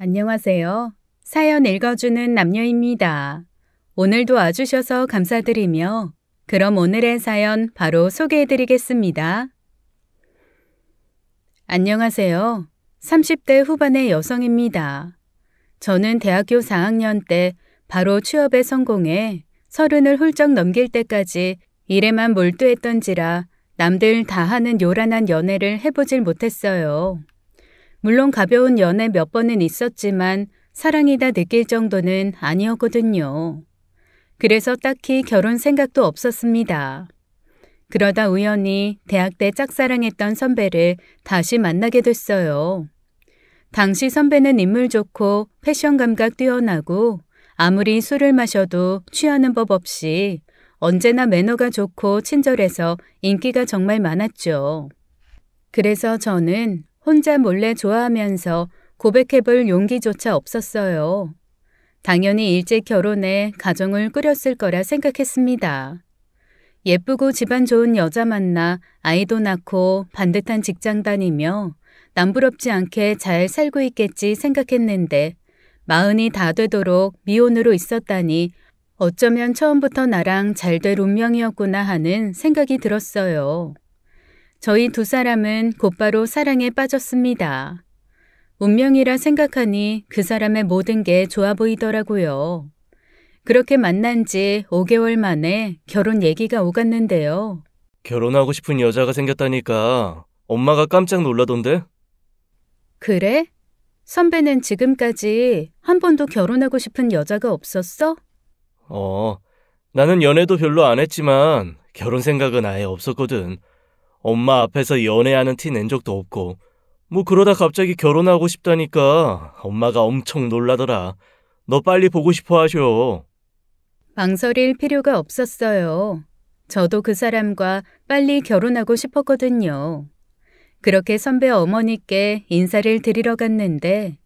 안녕하세요. 사연 읽어주는 남녀입니다. 오늘도 와주셔서 감사드리며 그럼 오늘의 사연 바로 소개해드리겠습니다. 안녕하세요. 30대 후반의 여성입니다. 저는 대학교 4학년 때 바로 취업에 성공해 30을 훌쩍 넘길 때까지 일에만 몰두했던지라 남들 다 하는 요란한 연애를 해보질 못했어요. 물론 가벼운 연애 몇 번은 있었지만 사랑이다 느낄 정도는 아니었거든요. 그래서 딱히 결혼 생각도 없었습니다. 그러다 우연히 대학 때 짝사랑했던 선배를 다시 만나게 됐어요. 당시 선배는 인물 좋고 패션 감각 뛰어나고 아무리 술을 마셔도 취하는 법 없이 언제나 매너가 좋고 친절해서 인기가 정말 많았죠. 그래서 저는 혼자 몰래 좋아하면서 고백해볼 용기조차 없었어요. 당연히 일찍 결혼해 가정을 꾸렸을 거라 생각했습니다. 예쁘고 집안 좋은 여자 만나 아이도 낳고 반듯한 직장 다니며 남부럽지 않게 잘 살고 있겠지 생각했는데 40이 다 되도록 미혼으로 있었다니 어쩌면 처음부터 나랑 잘 될 운명이었구나 하는 생각이 들었어요. 저희 두 사람은 곧바로 사랑에 빠졌습니다. 운명이라 생각하니 그 사람의 모든 게 좋아 보이더라고요. 그렇게 만난 지 5개월 만에 결혼 얘기가 오갔는데요. 결혼하고 싶은 여자가 생겼다니까 엄마가 깜짝 놀라던데? 그래? 선배는 지금까지 한 번도 결혼하고 싶은 여자가 없었어? 나는 연애도 별로 안 했지만 결혼 생각은 아예 없었거든. 엄마 앞에서 연애하는 티 낸 적도 없고 그러다 갑자기 결혼하고 싶다니까 엄마가 엄청 놀라더라. 너 빨리 보고 싶어 하셔. 망설일 필요가 없었어요. 저도 그 사람과 빨리 결혼하고 싶었거든요. 그렇게 선배 어머니께 인사를 드리러 갔는데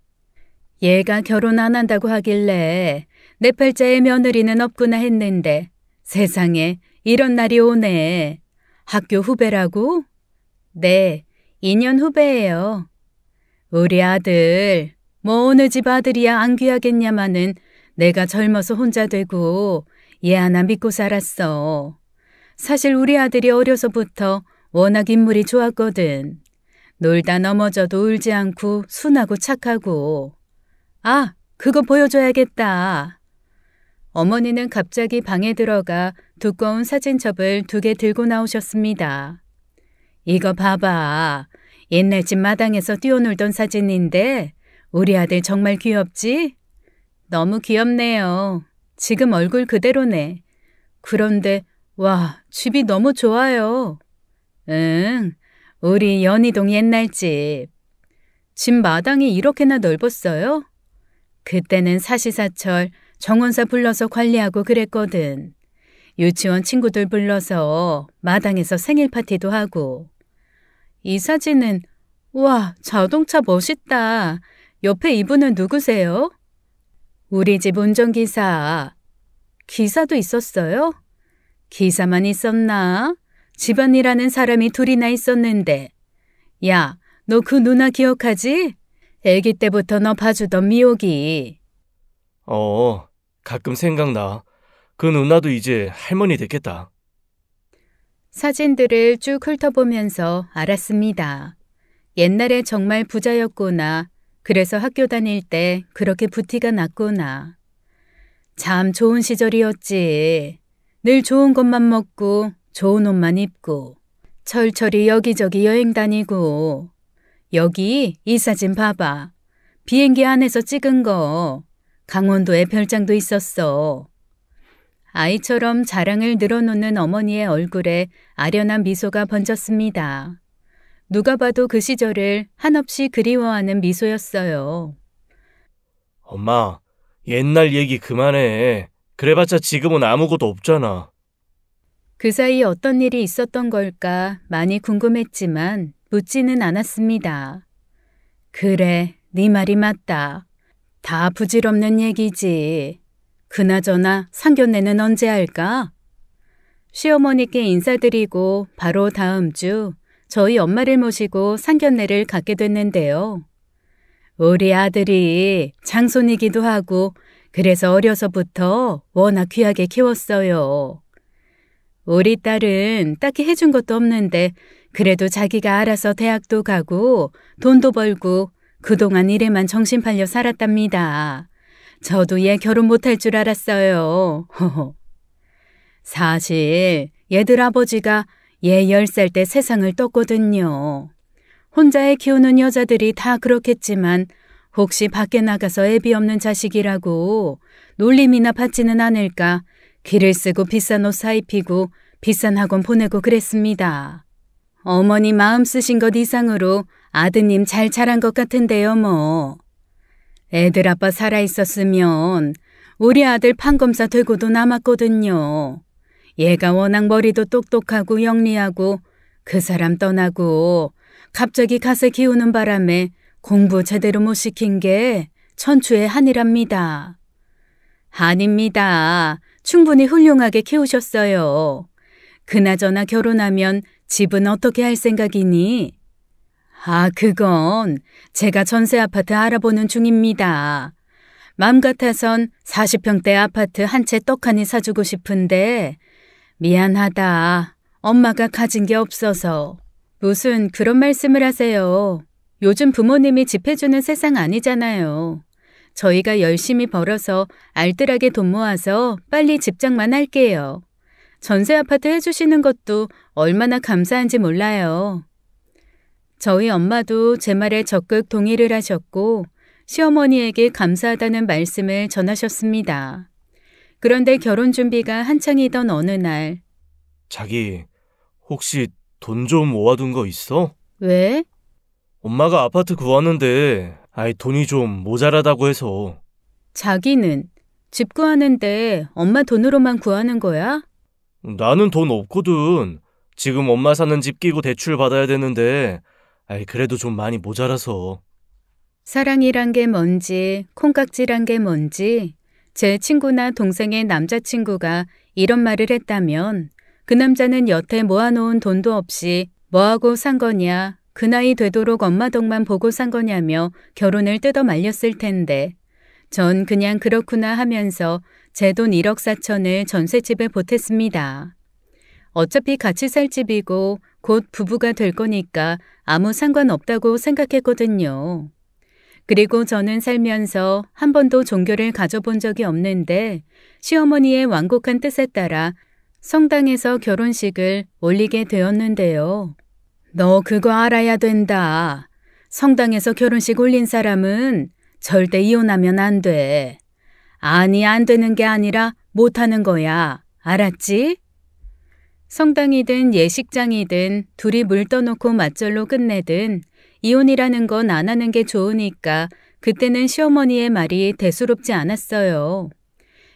얘가 결혼 안 한다고 하길래 내 팔자에 며느리는 없구나 했는데 세상에 이런 날이 오네. 학교 후배라고? 네, 2년 후배예요. 우리 아들, 어느 집 아들이야 안 귀하겠냐마는 내가 젊어서 혼자 되고 얘 하나 믿고 살았어. 사실 우리 아들이 어려서부터 워낙 인물이 좋았거든. 놀다 넘어져도 울지 않고 순하고 착하고. 아, 그거 보여줘야겠다. 어머니는 갑자기 방에 들어가 두꺼운 사진첩을 2개 들고 나오셨습니다. 이거 봐봐. 옛날 집 마당에서 뛰어놀던 사진인데 우리 아들 정말 귀엽지? 너무 귀엽네요. 지금 얼굴 그대로네. 그런데 와, 집이 너무 좋아요. 응, 우리 연희동 옛날 집. 집 마당이 이렇게나 넓었어요? 그때는 사시사철 정원사 불러서 관리하고 그랬거든. 유치원 친구들 불러서 마당에서 생일 파티도 하고. 이 사진은 와, 자동차 멋있다. 옆에 이분은 누구세요? 우리 집 운전기사. 기사도 있었어요? 기사만 있었나? 집안일하는 사람이 2이나 있었는데. 야, 너 그 누나 기억하지? 애기 때부터 너 봐주던 미옥이. 가끔 생각나. 그 누나도 이제 할머니 됐겠다. 사진들을 쭉 훑어보면서 알았습니다. 옛날에 정말 부자였구나. 그래서 학교 다닐 때 그렇게 부티가 났구나. 참 좋은 시절이었지. 늘 좋은 것만 먹고 좋은 옷만 입고 철철이 여기저기 여행 다니고. 여기 이 사진 봐봐. 비행기 안에서 찍은 거. 강원도에 별장도 있었어. 아이처럼 자랑을 늘어놓는 어머니의 얼굴에 아련한 미소가 번졌습니다. 누가 봐도 그 시절을 한없이 그리워하는 미소였어요. 엄마, 옛날 얘기 그만해. 그래봤자 지금은 아무것도 없잖아. 그 사이 어떤 일이 있었던 걸까 많이 궁금했지만 묻지는 않았습니다. 그래, 네 말이 맞다. 다 부질없는 얘기지. 그나저나 상견례는 언제 할까? 시어머니께 인사드리고 바로 다음 주 저희 엄마를 모시고 상견례를 갖게 됐는데요. 우리 아들이 장손이기도 하고 그래서 어려서부터 워낙 귀하게 키웠어요. 우리 딸은 딱히 해준 것도 없는데 그래도 자기가 알아서 대학도 가고 돈도 벌고 그동안 일에만 정신 팔려 살았답니다. 저도 얘 결혼 못할 줄 알았어요. 사실 얘들 아버지가 얘 10살 때 세상을 떴거든요. 혼자 애 키우는 여자들이 다 그렇겠지만 혹시 밖에 나가서 애비 없는 자식이라고 놀림이나 받지는 않을까 기를 쓰고 비싼 옷 사입히고 비싼 학원 보내고 그랬습니다. 어머니 마음 쓰신 것 이상으로 아드님 잘 자란 것 같은데요 뭐. 애들 아빠 살아있었으면 우리 아들 판검사 되고도 남았거든요. 얘가 워낙 머리도 똑똑하고 영리하고 그 사람 떠나고 갑자기 갓을 키우는 바람에 공부 제대로 못 시킨 게 천추의 한이랍니다. 아닙니다. 충분히 훌륭하게 키우셨어요. 그나저나 결혼하면 집은 어떻게 할 생각이니? 아, 그건 제가 전세 아파트 알아보는 중입니다. 맘 같아선 40평대 아파트 한 채 떡하니 사주고 싶은데 미안하다. 엄마가 가진 게 없어서. 무슨 그런 말씀을 하세요. 요즘 부모님이 집 해주는 세상 아니잖아요. 저희가 열심히 벌어서 알뜰하게 돈 모아서 빨리 집장만 할게요. 전세 아파트 해주시는 것도 얼마나 감사한지 몰라요. 저희 엄마도 제 말에 적극 동의를 하셨고 시어머니에게 감사하다는 말씀을 전하셨습니다. 그런데 결혼 준비가 한창이던 어느 날 자기 혹시 돈 좀 모아둔 거 있어? 왜? 엄마가 아파트 구하는데 돈이 좀 모자라다고 해서. 자기는 집 구하는데 엄마 돈으로만 구하는 거야? 나는 돈 없거든. 지금 엄마 사는 집 끼고 대출 받아야 되는데 그래도 좀 많이 모자라서. 사랑이란 게 뭔지 콩깍지란 게 뭔지 제 친구나 동생의 남자친구가 이런 말을 했다면 그 남자는 여태 모아놓은 돈도 없이 뭐하고 산 거냐, 그 나이 되도록 엄마 덕만 보고 산 거냐며 결혼을 뜯어 말렸을 텐데 전 그냥 그렇구나 하면서 제 돈 1억 4천을 전셋집에 보탰습니다. 어차피 같이 살 집이고 곧 부부가 될 거니까 아무 상관없다고 생각했거든요. 그리고 저는 살면서 한 번도 종교를 가져본 적이 없는데 시어머니의 완곡한 뜻에 따라 성당에서 결혼식을 올리게 되었는데요. 너 그거 알아야 된다. 성당에서 결혼식 올린 사람은 절대 이혼하면 안 돼. 아니, 안 되는 게 아니라 못하는 거야. 알았지? 성당이든 예식장이든 둘이 물 떠놓고 맞절로 끝내든 이혼이라는 건 안 하는 게 좋으니까 그때는 시어머니의 말이 대수롭지 않았어요.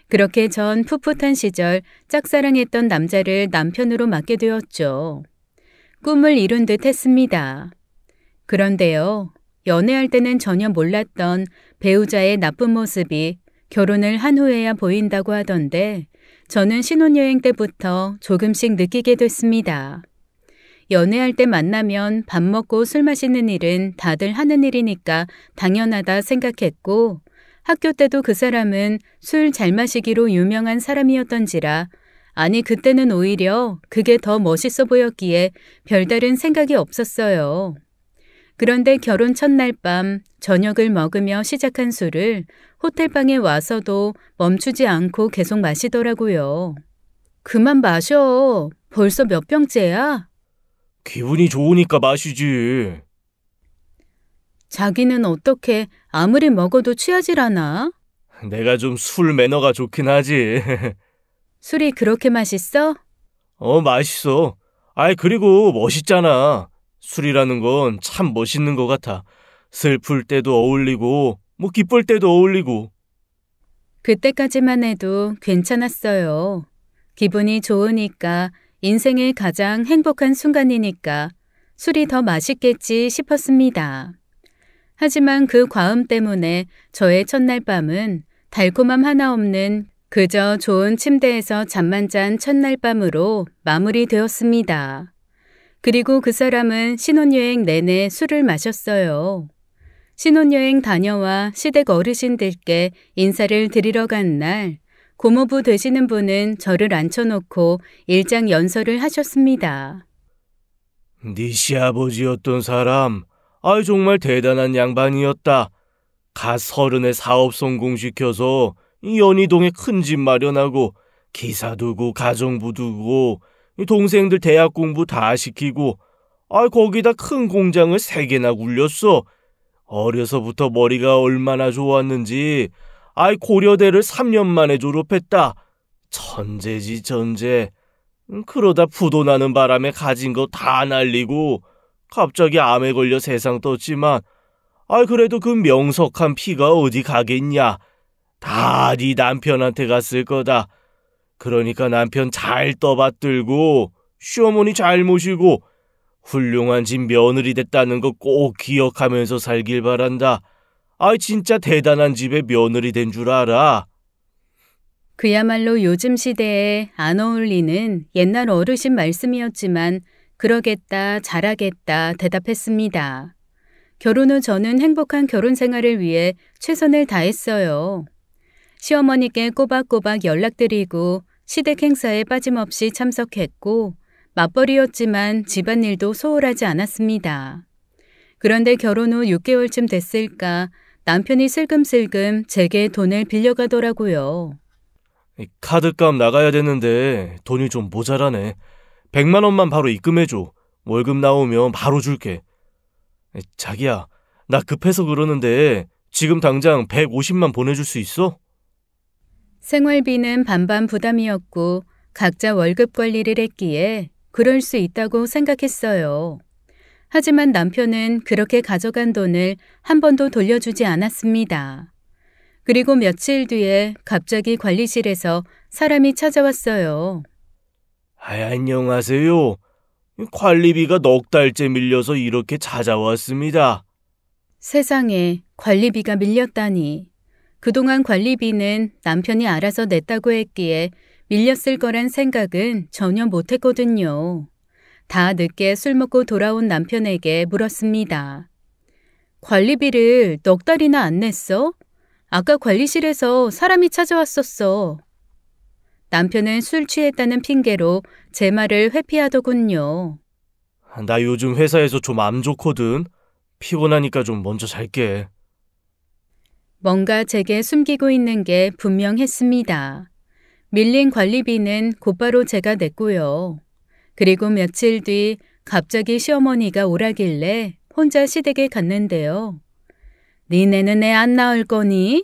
그렇게 전 풋풋한 시절 짝사랑했던 남자를 남편으로 맡게 되었죠. 꿈을 이룬 듯 했습니다. 그런데요, 연애할 때는 전혀 몰랐던 배우자의 나쁜 모습이 결혼을 한 후에야 보인다고 하던데 저는 신혼여행 때부터 조금씩 느끼게 됐습니다. 연애할 때 만나면 밥 먹고 술 마시는 일은 다들 하는 일이니까 당연하다 생각했고 학교 때도 그 사람은 술 잘 마시기로 유명한 사람이었던지라 아니 그때는 오히려 그게 더 멋있어 보였기에 별다른 생각이 없었어요. 그런데 결혼 첫날 밤 저녁을 먹으며 시작한 술을 호텔방에 와서도 멈추지 않고 계속 마시더라고요. 그만 마셔. 벌써 몇 병째야? 기분이 좋으니까 마시지. 자기는 어떻게 아무리 먹어도 취하질 않아? 내가 좀 술 매너가 좋긴 하지. 술이 그렇게 맛있어? 맛있어. 그리고 멋있잖아. 술이라는 건 참 멋있는 것 같아. 슬플 때도 어울리고 기쁠 때도 어울리고. 그때까지만 해도 괜찮았어요. 기분이 좋으니까 인생의 가장 행복한 순간이니까 술이 더 맛있겠지 싶었습니다. 하지만 그 과음 때문에 저의 첫날 밤은 달콤함 하나 없는 그저 좋은 침대에서 잠만 잔 첫날 밤으로 마무리되었습니다. 그리고 그 사람은 신혼여행 내내 술을 마셨어요. 신혼여행 다녀와 시댁 어르신들께 인사를 드리러 간 날, 고모부 되시는 분은 저를 앉혀놓고 일장 연설을 하셨습니다. 네 시아버지였던 사람, 정말 대단한 양반이었다. 갓 30에 사업 성공시켜서 연희동에 큰 집 마련하고 기사 두고 가정부 두고 동생들 대학 공부 다 시키고 거기다 큰 공장을 3개나 굴렸어. 어려서부터 머리가 얼마나 좋았는지 고려대를 3년 만에 졸업했다. 천재지 천재. 그러다 부도 나는 바람에 가진 거 다 날리고 갑자기 암에 걸려 세상 떴지만 그래도 그 명석한 피가 어디 가겠냐. 다 네 남편한테 갔을 거다. 그러니까 남편 잘 떠받들고 시어머니 잘 모시고 훌륭한 집 며느리 됐다는 거 꼭 기억하면서 살길 바란다. 진짜 대단한 집의 며느리 된 줄 알아. 그야말로 요즘 시대에 안 어울리는 옛날 어르신 말씀이었지만 그러겠다, 잘하겠다 대답했습니다. 결혼 후 저는 행복한 결혼 생활을 위해 최선을 다했어요. 시어머니께 꼬박꼬박 연락드리고 시댁 행사에 빠짐없이 참석했고 맞벌이였지만 집안일도 소홀하지 않았습니다. 그런데 결혼 후 6개월쯤 됐을까 남편이 슬금슬금 제게 돈을 빌려가더라고요. 카드값 나가야 되는데 돈이 좀 모자라네. 100만 원만 바로 입금해줘. 월급 나오면 바로 줄게. 자기야, 나 급해서 그러는데 지금 당장 150만 보내줄 수 있어? 생활비는 반반 부담이었고 각자 월급 관리를 했기에 그럴 수 있다고 생각했어요. 하지만 남편은 그렇게 가져간 돈을 한 번도 돌려주지 않았습니다. 그리고 며칠 뒤에 갑자기 관리실에서 사람이 찾아왔어요. 안녕하세요. 관리비가 넉 달째 밀려서 이렇게 찾아왔습니다. 세상에 관리비가 밀렸다니. 그동안 관리비는 남편이 알아서 냈다고 했기에 밀렸을 거란 생각은 전혀 못했거든요. 다 늦게 술 먹고 돌아온 남편에게 물었습니다. 관리비를 넉 달이나 안 냈어? 아까 관리실에서 사람이 찾아왔었어. 남편은 술 취했다는 핑계로 제 말을 회피하더군요. 나 요즘 회사에서 좀 안 좋거든. 피곤하니까 좀 먼저 잘게. 뭔가 제게 숨기고 있는 게 분명했습니다. 밀린 관리비는 곧바로 제가 냈고요. 그리고 며칠 뒤 갑자기 시어머니가 오라길래 혼자 시댁에 갔는데요. 니네는 애 안 낳을 거니?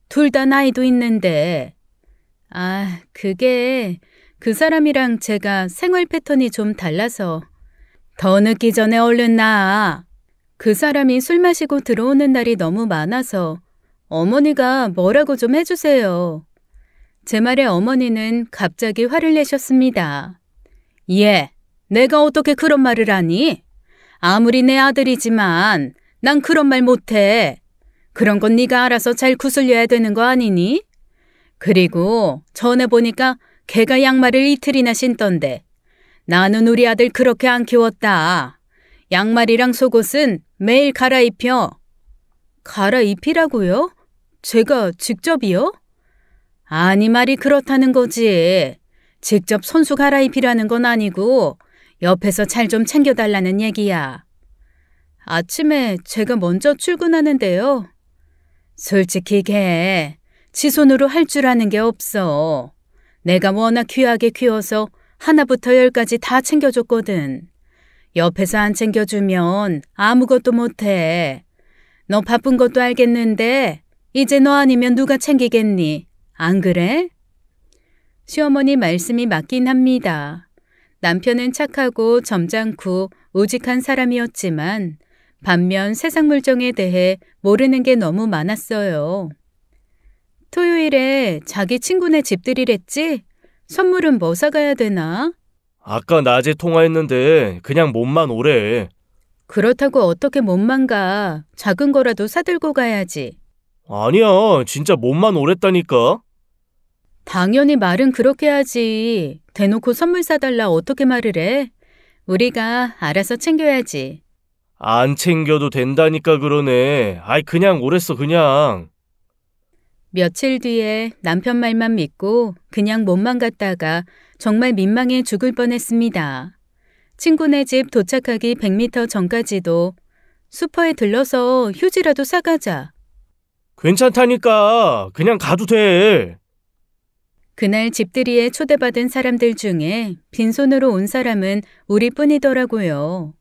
둘 다 나이도 있는데. 그게 그 사람이랑 제가 생활 패턴이 좀 달라서. 더 늦기 전에 얼른 낳아. 그 사람이 술 마시고 들어오는 날이 너무 많아서 어머니가 뭐라고 좀 해주세요. 제 말에 어머니는 갑자기 화를 내셨습니다. 얘, 내가 어떻게 그런 말을 하니? 아무리 내 아들이지만 난 그런 말 못해. 그런 건 네가 알아서 잘 구슬려야 되는 거 아니니? 그리고 전에 보니까 걔가 양말을 이틀이나 신던데 나는 우리 아들 그렇게 안 키웠다. 양말이랑 속옷은 매일 갈아입혀. 갈아입히라고요? 제가 직접이요? 아니 말이 그렇다는 거지. 직접 손수 갈아입히라는 건 아니고 옆에서 잘 좀 챙겨달라는 얘기야. 아침에 제가 먼저 출근하는데요. 솔직히 걔 지 손으로 할 줄 아는 게 없어. 내가 워낙 귀하게 키워서 하나부터 10까지 다 챙겨줬거든. 옆에서 안 챙겨주면 아무것도 못해. 너 바쁜 것도 알겠는데 이제 너 아니면 누가 챙기겠니? 안 그래? 시어머니 말씀이 맞긴 합니다. 남편은 착하고 점잖고 우직한 사람이었지만 반면 세상 물정에 대해 모르는 게 너무 많았어요. 토요일에 자기 친구네 집들이랬지? 선물은 뭐 사가야 되나? 아까 낮에 통화했는데 그냥 몸만 오래. 그렇다고 어떻게 몸만 가? 작은 거라도 사들고 가야지. 아니야, 진짜 몸만 오랬다니까. 당연히 말은 그렇게 하지. 대놓고 선물 사달라 어떻게 말을 해? 우리가 알아서 챙겨야지. 안 챙겨도 된다니까 그러네. 아이, 그냥 오랬어, 그냥. 며칠 뒤에 남편 말만 믿고 그냥 몸만 갔다가 정말 민망해 죽을 뻔했습니다. 친구네 집 도착하기 100m 전까지도 슈퍼에 들러서 휴지라도 사가자. 괜찮다니까. 그냥 가도 돼. 그날 집들이에 초대받은 사람들 중에 빈손으로 온 사람은 우리뿐이더라고요.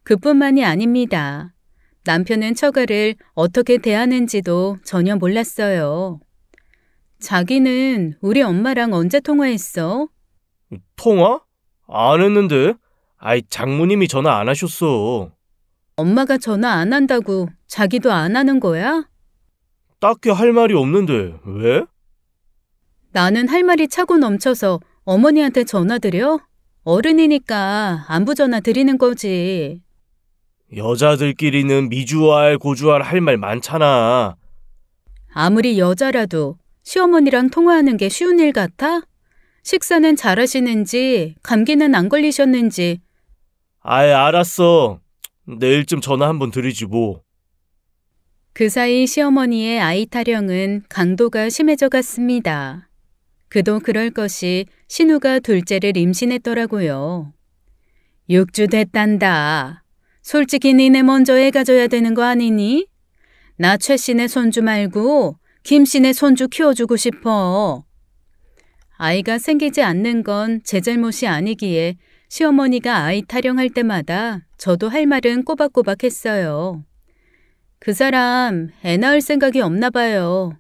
그뿐만이 아닙니다. 남편은 처가를 어떻게 대하는지도 전혀 몰랐어요. 자기는 우리 엄마랑 언제 통화했어? 통화? 안 했는데. 아이, 장모님이 전화 안 하셨어. 엄마가 전화 안 한다고 자기도 안 하는 거야? 딱히 할 말이 없는데 왜? 나는 할 말이 차고 넘쳐서 어머니한테 전화 드려? 어른이니까 안부 전화 드리는 거지. 여자들끼리는 미주알 고주알 할 말 많잖아. 아무리 여자라도 시어머니랑 통화하는 게 쉬운 일 같아? 식사는 잘하시는지 감기는 안 걸리셨는지. 아이, 알았어. 내일쯤 전화 한번 드리지 뭐. 그 사이 시어머니의 아이 타령은 강도가 심해져 갔습니다. 그도 그럴 것이 신우가 둘째를 임신했더라고요. 6주 됐단다. 솔직히 니네 먼저 애 가져야 되는 거 아니니? 나 최 씨네 손주 말고 김 씨네 손주 키워주고 싶어. 아이가 생기지 않는 건 제 잘못이 아니기에 시어머니가 아이 타령할 때마다 저도 할 말은 꼬박꼬박 했어요. 그 사람 애 낳을 생각이 없나 봐요.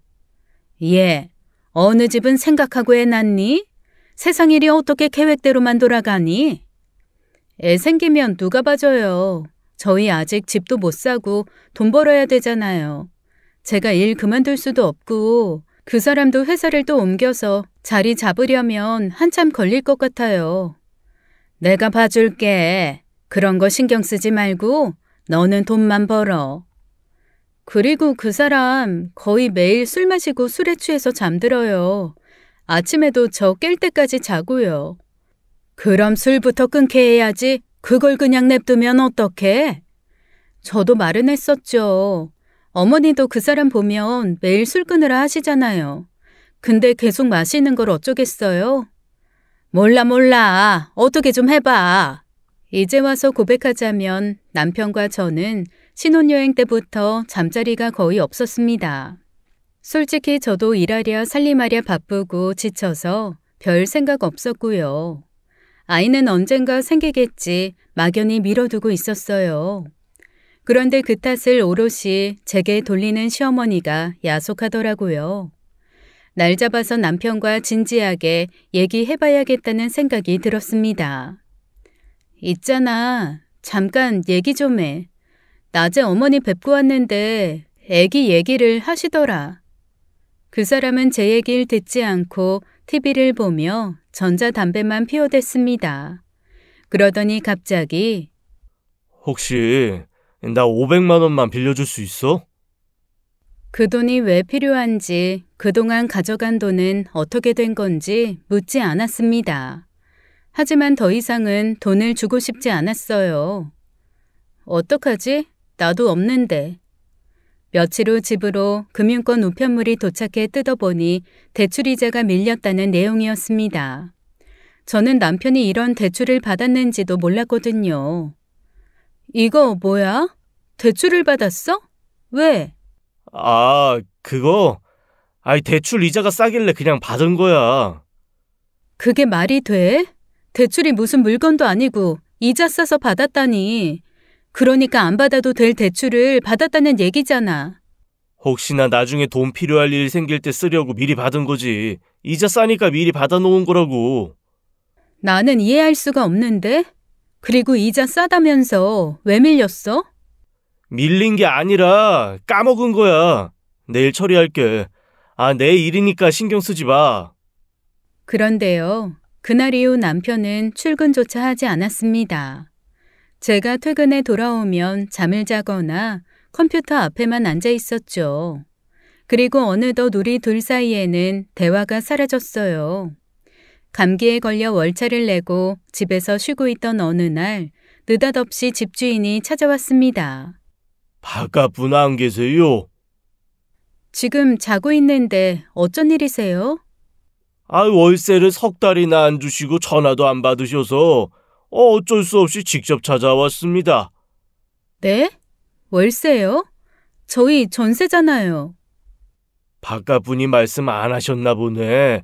예, 어느 집은 생각하고 애 낳니? 세상 일이 어떻게 계획대로만 돌아가니? 애 생기면 누가 봐줘요. 저희 아직 집도 못 사고 돈 벌어야 되잖아요. 제가 일 그만둘 수도 없고 그 사람도 회사를 또 옮겨서 자리 잡으려면 한참 걸릴 것 같아요. 내가 봐줄게. 그런 거 신경 쓰지 말고 너는 돈만 벌어. 그리고 그 사람 거의 매일 술 마시고 술에 취해서 잠들어요. 아침에도 저 깰 때까지 자고요. 그럼 술부터 끊게 해야지. 그걸 그냥 냅두면 어떡해? 저도 말은 했었죠. 어머니도 그 사람 보면 매일 술 끊으라 하시잖아요. 근데 계속 마시는 걸 어쩌겠어요? 몰라. 어떻게 좀 해봐. 이제 와서 고백하자면 남편과 저는 신혼여행 때부터 잠자리가 거의 없었습니다. 솔직히 저도 일하랴 살림하랴 바쁘고 지쳐서 별 생각 없었고요. 아이는 언젠가 생기겠지 막연히 미뤄두고 있었어요. 그런데 그 탓을 오롯이 제게 돌리는 시어머니가 야속하더라고요. 날 잡아서 남편과 진지하게 얘기해봐야겠다는 생각이 들었습니다. 있잖아, 잠깐 얘기 좀 해. 낮에 어머니 뵙고 왔는데 애기 얘기를 하시더라. 그 사람은 제 얘기를 듣지 않고 TV를 보며 전자담배만 피워댔습니다. 그러더니 갑자기 혹시 나 500만 원만 빌려줄 수 있어? 그 돈이 왜 필요한지, 그동안 가져간 돈은 어떻게 된 건지 묻지 않았습니다. 하지만 더 이상은 돈을 주고 싶지 않았어요. 어떡하지? 나도 없는데. 며칠 후 집으로 금융권 우편물이 도착해 뜯어보니 대출이자가 밀렸다는 내용이었습니다. 저는 남편이 이런 대출을 받았는지도 몰랐거든요. 이거 뭐야? 대출을 받았어? 왜? 아, 그거? 아이, 대출 이자가 싸길래 그냥 받은 거야. 그게 말이 돼? 대출이 무슨 물건도 아니고 이자 싸서 받았다니. 그러니까 안 받아도 될 대출을 받았다는 얘기잖아. 혹시나 나중에 돈 필요할 일 생길 때 쓰려고 미리 받은 거지. 이자 싸니까 미리 받아놓은 거라고. 나는 이해할 수가 없는데? 그리고 이자 싸다면서 왜 밀렸어? 밀린 게 아니라 까먹은 거야. 내일 처리할게. 아, 내 일이니까 신경 쓰지 마. 그런데요. 그날 이후 남편은 출근조차 하지 않았습니다. 제가 퇴근해 돌아오면 잠을 자거나 컴퓨터 앞에만 앉아 있었죠. 그리고 어느덧 우리 둘 사이에는 대화가 사라졌어요. 감기에 걸려 월차를 내고 집에서 쉬고 있던 어느 날 느닷없이 집주인이 찾아왔습니다. 바깥분 안 계세요? 지금 자고 있는데 어쩐 일이세요? 월세를 석 달이나 안 주시고 전화도 안 받으셔서 어쩔 수 없이 직접 찾아왔습니다. 네? 월세요? 저희 전세잖아요. 바깥분이 말씀 안 하셨나 보네.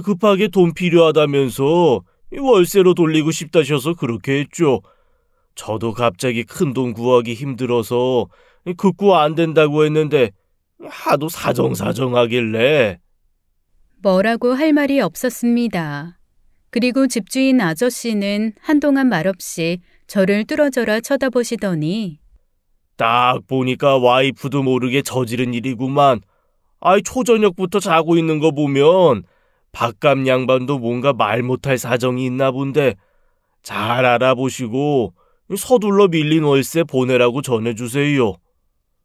급하게 돈 필요하다면서 월세로 돌리고 싶다셔서 그렇게 했죠. 저도 갑자기 큰 돈 구하기 힘들어서 극구 안 된다고 했는데 하도 사정하길래. 뭐라고 할 말이 없었습니다. 그리고 집주인 아저씨는 한동안 말없이 저를 뚫어져라 쳐다보시더니 딱 보니까 와이프도 모르게 저지른 일이구만. 초저녁부터 자고 있는 거 보면 밥값 양반도 뭔가 말 못할 사정이 있나 본데 잘 알아보시고 서둘러 밀린 월세 보내라고 전해주세요.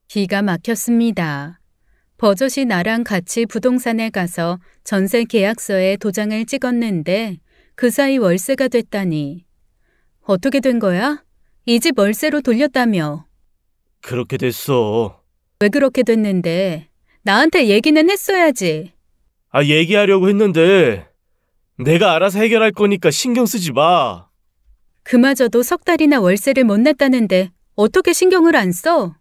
기가 막혔습니다. 버젓이 나랑 같이 부동산에 가서 전세 계약서에 도장을 찍었는데 그 사이 월세가 됐다니. 어떻게 된 거야? 이 집 월세로 돌렸다며. 그렇게 됐어. 왜 그렇게 됐는데? 나한테 얘기는 했어야지. 얘기하려고 했는데 내가 알아서 해결할 거니까 신경 쓰지 마. 그마저도 석 달이나 월세를 못 냈다는데 어떻게 신경을 안 써?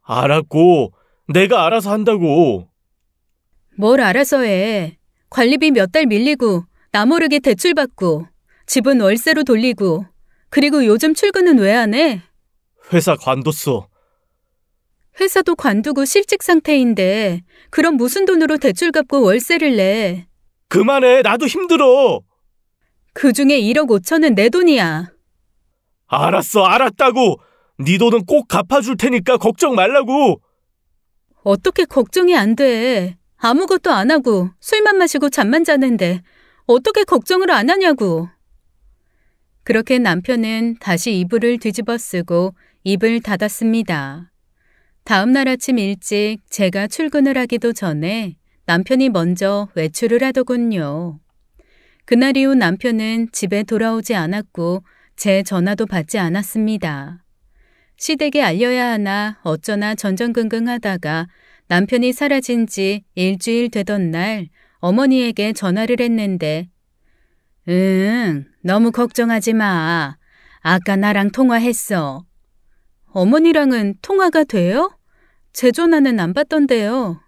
알았고 내가 알아서 한다고. 뭘 알아서 해. 관리비 몇 달 밀리고 나 모르게 대출받고 집은 월세로 돌리고 그리고 요즘 출근은 왜 안 해? 회사 관뒀어. 회사도 관두고 실직 상태인데 그럼 무슨 돈으로 대출 갚고 월세를 내? 그만해. 나도 힘들어. 그중에 1억 5천은 내 돈이야. 알았어. 알았다고. 네 돈은 꼭 갚아줄 테니까 걱정 말라고. 어떻게 걱정이 안 돼. 아무것도 안 하고 술만 마시고 잠만 자는데 어떻게 걱정을 안 하냐고. 그렇게 남편은 다시 이불을 뒤집어 쓰고 입을 닫았습니다. 다음 날 아침 일찍 제가 출근을 하기도 전에 남편이 먼저 외출을 하더군요. 그날 이후 남편은 집에 돌아오지 않았고 제 전화도 받지 않았습니다. 시댁에 알려야 하나 어쩌나 전전긍긍하다가 남편이 사라진 지 일주일 되던 날 어머니에게 전화를 했는데 너무 걱정하지 마. 아까 나랑 통화했어. 어머니랑은 통화가 돼요? 제 전화는 안 받던데요.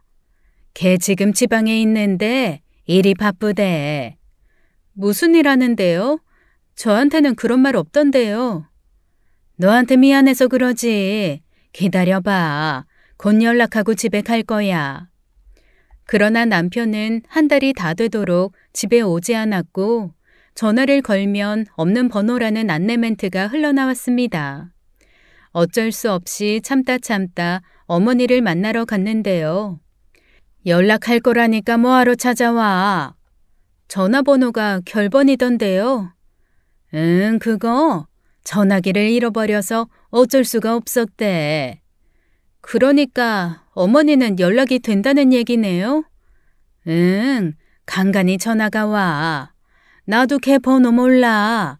걔 지금 지방에 있는데 일이 바쁘대. 무슨 일 하는데요? 저한테는 그런 말 없던데요. 너한테 미안해서 그러지. 기다려봐. 곧 연락하고 집에 갈 거야. 그러나 남편은 한 달이 다 되도록 집에 오지 않았고 전화를 걸면 없는 번호라는 안내 멘트가 흘러나왔습니다. 어쩔 수 없이 참다 어머니를 만나러 갔는데요. 연락할 거라니까 뭐하러 찾아와. 전화번호가 결번이던데요. 그거 전화기를 잃어버려서 어쩔 수가 없었대. 그러니까 어머니는 연락이 된다는 얘기네요? 간간히 전화가 와. 나도 걔 번호 몰라.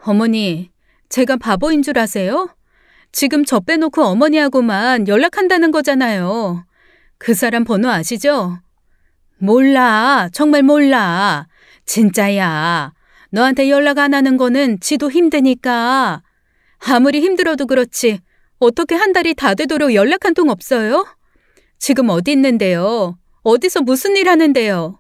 어머니, 제가 바보인 줄 아세요? 지금 저 빼놓고 어머니하고만 연락한다는 거잖아요. 그 사람 번호 아시죠? 몰라. 정말 몰라. 진짜야. 너한테 연락 안 하는 거는 지도 힘드니까. 아무리 힘들어도 그렇지 어떻게 한 달이 다 되도록 연락 한 통 없어요? 지금 어디 있는데요? 어디서 무슨 일 하는데요?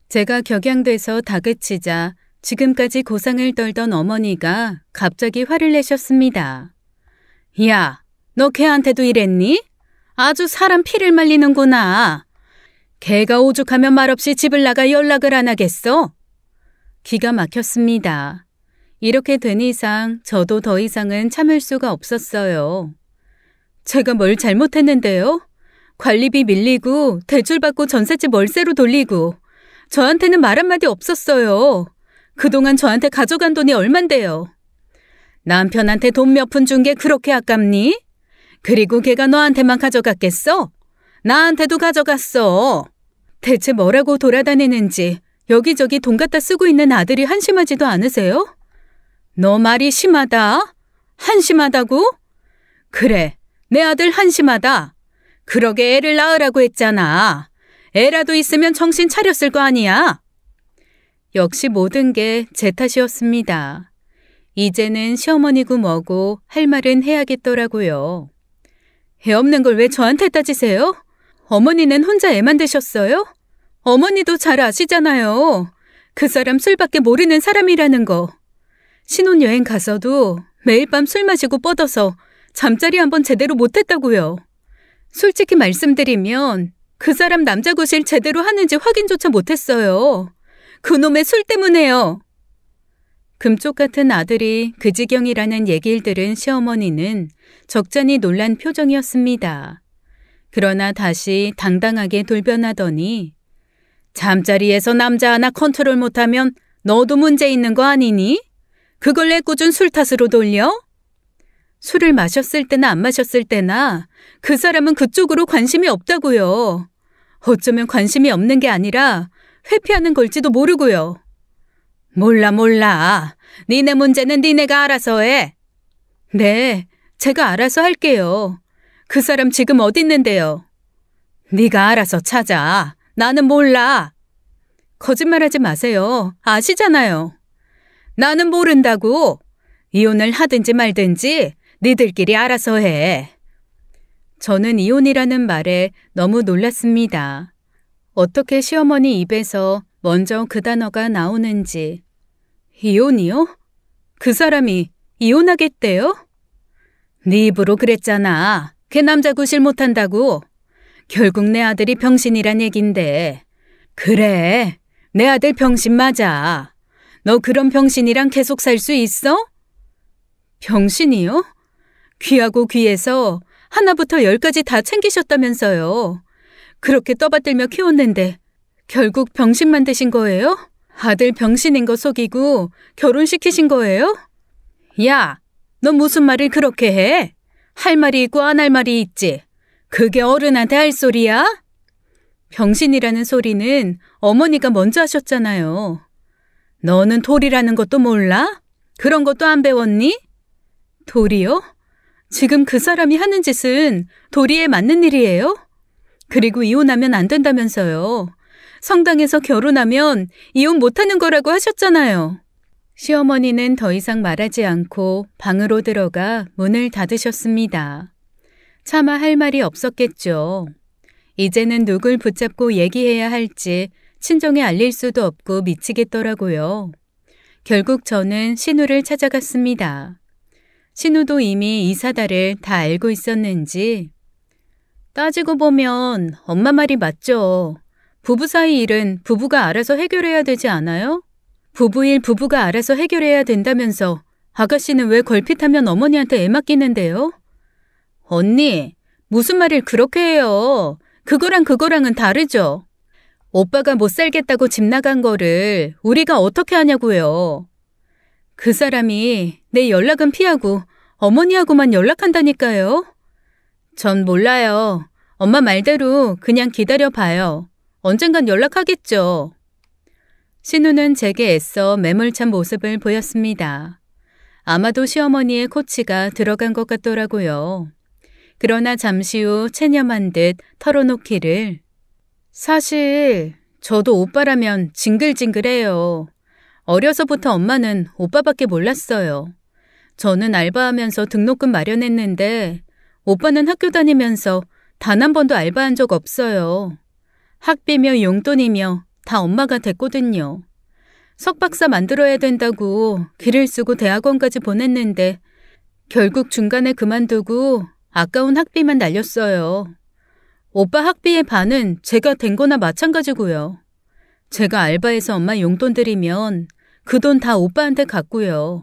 제가 격양돼서 다그치자 지금까지 고상을 떨던 어머니가 갑자기 화를 내셨습니다. 야, 너 걔한테도 이랬니? 아주 사람 피를 말리는구나. 걔가 오죽하면 말없이 집을 나가 연락을 안 하겠어? 기가 막혔습니다. 이렇게 된 이상 저도 더 이상은 참을 수가 없었어요. 제가 뭘 잘못했는데요? 관리비 밀리고 대출받고 전셋집 월세로 돌리고 저한테는 말 한마디 없었어요. 그동안 저한테 가져간 돈이 얼만데요? 남편한테 돈 몇 푼 준 게 그렇게 아깝니? 그리고 걔가 너한테만 가져갔겠어? 나한테도 가져갔어. 대체 뭐라고 돌아다니는지 여기저기 돈 갖다 쓰고 있는 아들이 한심하지도 않으세요? 너 말이 심하다? 한심하다고? 그래, 내 아들 한심하다. 그러게 애를 낳으라고 했잖아. 애라도 있으면 정신 차렸을 거 아니야. 역시 모든 게 제 탓이었습니다. 이제는 시어머니고 뭐고 할 말은 해야겠더라고요. 애 없는 걸 왜 저한테 따지세요? 어머니는 혼자 애만 드셨어요? 어머니도 잘 아시잖아요. 그 사람 술밖에 모르는 사람이라는 거. 신혼여행 가서도 매일 밤 술 마시고 뻗어서 잠자리 한번 제대로 못했다고요. 솔직히 말씀드리면 그 사람 남자 구실 제대로 하는지 확인조차 못했어요. 그놈의 술 때문에요. 금쪽 같은 아들이 그 지경이라는 얘기를 들은 시어머니는 적잖이 놀란 표정이었습니다. 그러나 다시 당당하게 돌변하더니 잠자리에서 남자 하나 컨트롤 못하면 너도 문제 있는 거 아니니? 그걸 애꿎은 술 탓으로 돌려? 술을 마셨을 때나 안 마셨을 때나 그 사람은 그쪽으로 관심이 없다고요. 어쩌면 관심이 없는 게 아니라 회피하는 걸지도 모르고요. 몰라. 니네 문제는 니네가 알아서 해. 네, 제가 알아서 할게요. 그 사람 지금 어디 있는데요? 네가 알아서 찾아. 나는 몰라. 거짓말하지 마세요. 아시잖아요. 나는 모른다고. 이혼을 하든지 말든지 니들끼리 알아서 해. 저는 이혼이라는 말에 너무 놀랐습니다. 어떻게 시어머니 입에서 먼저 그 단어가 나오는지. 이혼이요? 그 사람이 이혼하겠대요? 네 입으로 그랬잖아. 걔 남자 구실 못한다고. 결국 내 아들이 병신이란 얘긴데. 그래, 내 아들 병신 맞아. 너 그런 병신이랑 계속 살 수 있어? 병신이요? 귀하고 귀해서 하나부터 10까지 다 챙기셨다면서요. 그렇게 떠받들며 키웠는데 결국 병신 만드신 거예요? 아들 병신인 거 속이고 결혼시키신 거예요? 야, 너 무슨 말을 그렇게 해? 할 말이 있고 안 할 말이 있지. 그게 어른한테 할 소리야? 병신이라는 소리는 어머니가 먼저 하셨잖아요. 너는 돌이라는 것도 몰라? 그런 것도 안 배웠니? 돌이요? 지금 그 사람이 하는 짓은 도리에 맞는 일이에요? 그리고 이혼하면 안 된다면서요. 성당에서 결혼하면 이혼 못하는 거라고 하셨잖아요. 시어머니는 더 이상 말하지 않고 방으로 들어가 문을 닫으셨습니다. 차마 할 말이 없었겠죠. 이제는 누굴 붙잡고 얘기해야 할지 친정에 알릴 수도 없고 미치겠더라고요. 결국 저는 신우를 찾아갔습니다. 신우도 이미 이 사달을 다 알고 있었는지 따지고 보면 엄마 말이 맞죠. 부부 사이 일은 부부가 알아서 해결해야 되지 않아요? 부부 일 부부가 알아서 해결해야 된다면서 아가씨는 왜 걸핏하면 어머니한테 애 맡기는데요? 언니, 무슨 말을 그렇게 해요. 그거랑은 다르죠. 오빠가 못 살겠다고 집 나간 거를 우리가 어떻게 하냐고요. 그 사람이 내 연락은 피하고 어머니하고만 연락한다니까요. 전 몰라요. 엄마 말대로 그냥 기다려봐요. 언젠간 연락하겠죠. 신우는 제게 애써 매몰찬 모습을 보였습니다. 아마도 시어머니의 코치가 들어간 것 같더라고요. 그러나 잠시 후 체념한 듯 털어놓기를 사실 저도 오빠라면 징글징글해요. 어려서부터 엄마는 오빠밖에 몰랐어요. 저는 알바하면서 등록금 마련했는데 오빠는 학교 다니면서 단 한 번도 알바한 적 없어요. 학비며 용돈이며 다 엄마가 됐거든요. 석박사 만들어야 된다고 길을 쓰고 대학원까지 보냈는데 결국 중간에 그만두고 아까운 학비만 날렸어요. 오빠 학비의 반은 제가 된 거나 마찬가지고요. 제가 알바해서 엄마 용돈 드리면 그 돈 다 오빠한테 갔고요.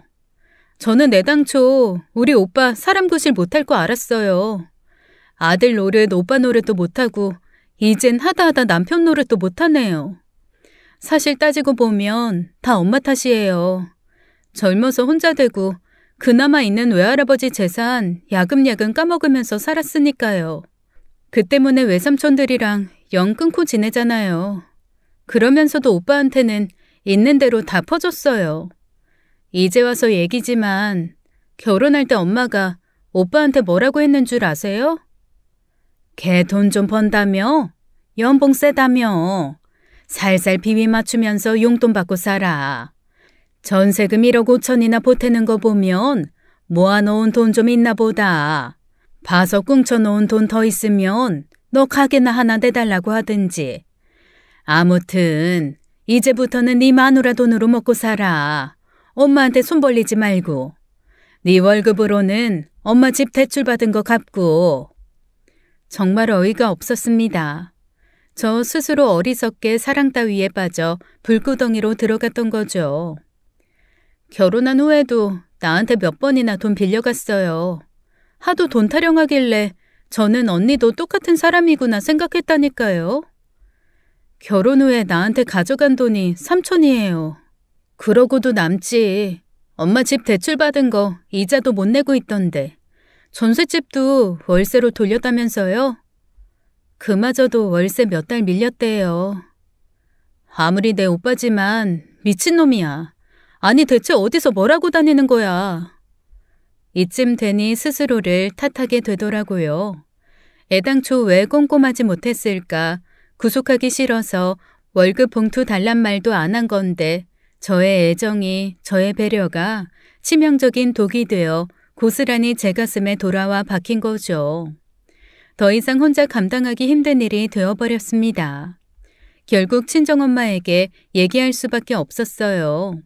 저는 애당초 우리 오빠 사람 구실 못할 거 알았어요. 아들 노릇, 오빠 노릇도 못하고 이젠 하다 남편 노릇도 못하네요. 사실 따지고 보면 다 엄마 탓이에요. 젊어서 혼자 되고 그나마 있는 외할아버지 재산 야금야금 까먹으면서 살았으니까요. 그 때문에 외삼촌들이랑 영 끊고 지내잖아요. 그러면서도 오빠한테는 있는 대로 다 퍼줬어요. 이제 와서 얘기지만 결혼할 때 엄마가 오빠한테 뭐라고 했는 줄 아세요? 걔 돈 좀 번다며? 연봉 세다며? 살살 비위 맞추면서 용돈 받고 살아. 전세금 1억 5천이나 보태는 거 보면 모아놓은 돈 좀 있나 보다. 봐서 꿍쳐놓은 돈 더 있으면 너 가게나 하나 내달라고 하든지. 아무튼 이제부터는 네 마누라 돈으로 먹고 살아. 엄마한테 손 벌리지 말고. 네 월급으로는 엄마 집 대출 받은 거 갚고. 정말 어이가 없었습니다. 저 스스로 어리석게 사랑 따위에 빠져 불구덩이로 들어갔던 거죠. 결혼한 후에도 나한테 몇 번이나 돈 빌려갔어요. 하도 돈 타령하길래 저는 언니도 똑같은 사람이구나 생각했다니까요. 결혼 후에 나한테 가져간 돈이 3천이에요. 그러고도 남지. 엄마 집 대출 받은 거 이자도 못 내고 있던데. 전셋집도 월세로 돌렸다면서요? 그마저도 월세 몇 달 밀렸대요. 아무리 내 오빠지만 미친놈이야. 아니 대체 어디서 뭐라고 다니는 거야. 이쯤 되니 스스로를 탓하게 되더라고요. 애당초 왜 꼼꼼하지 못했을까. 구속하기 싫어서 월급 봉투 달란 말도 안 한 건데 저의 애정이, 저의 배려가 치명적인 독이 되어 고스란히 제 가슴에 돌아와 박힌 거죠. 더 이상 혼자 감당하기 힘든 일이 되어버렸습니다. 결국 친정엄마에게 얘기할 수밖에 없었어요.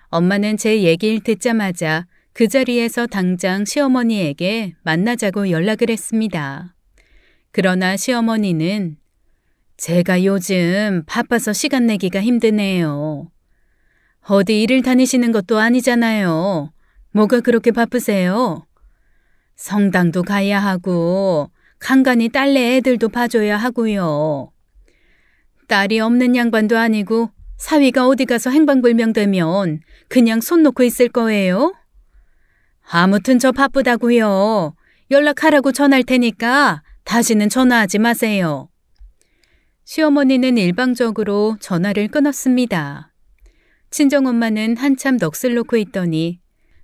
엄마는 제 얘기를 듣자마자 그 자리에서 당장 시어머니에게 만나자고 연락을 했습니다. 그러나 시어머니는 제가 요즘 바빠서 시간 내기가 힘드네요. 어디 일을 다니시는 것도 아니잖아요. 뭐가 그렇게 바쁘세요? 성당도 가야 하고 간간히 딸내 애들도 봐줘야 하고요. 딸이 없는 양반도 아니고 사위가 어디 가서 행방불명되면 그냥 손 놓고 있을 거예요? 아무튼 저 바쁘다고요. 연락하라고 전할 테니까 다시는 전화하지 마세요. 시어머니는 일방적으로 전화를 끊었습니다. 친정엄마는 한참 넋을 놓고 있더니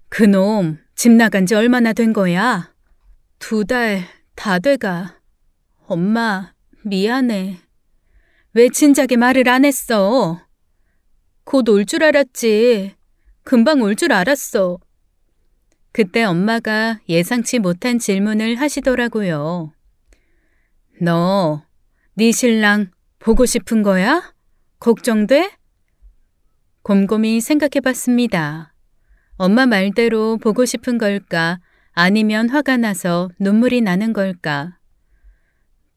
그놈 집 나간 지 얼마나 된 거야? 2달 다 돼가. 엄마 미안해. 왜 진작에 말을 안 했어? 곧 올 줄 알았지. 금방 올 줄 알았어. 그때 엄마가 예상치 못한 질문을 하시더라고요. 너, 네 신랑 보고 싶은 거야? 걱정돼? 곰곰이 생각해봤습니다. 엄마 말대로 보고 싶은 걸까? 아니면 화가 나서 눈물이 나는 걸까?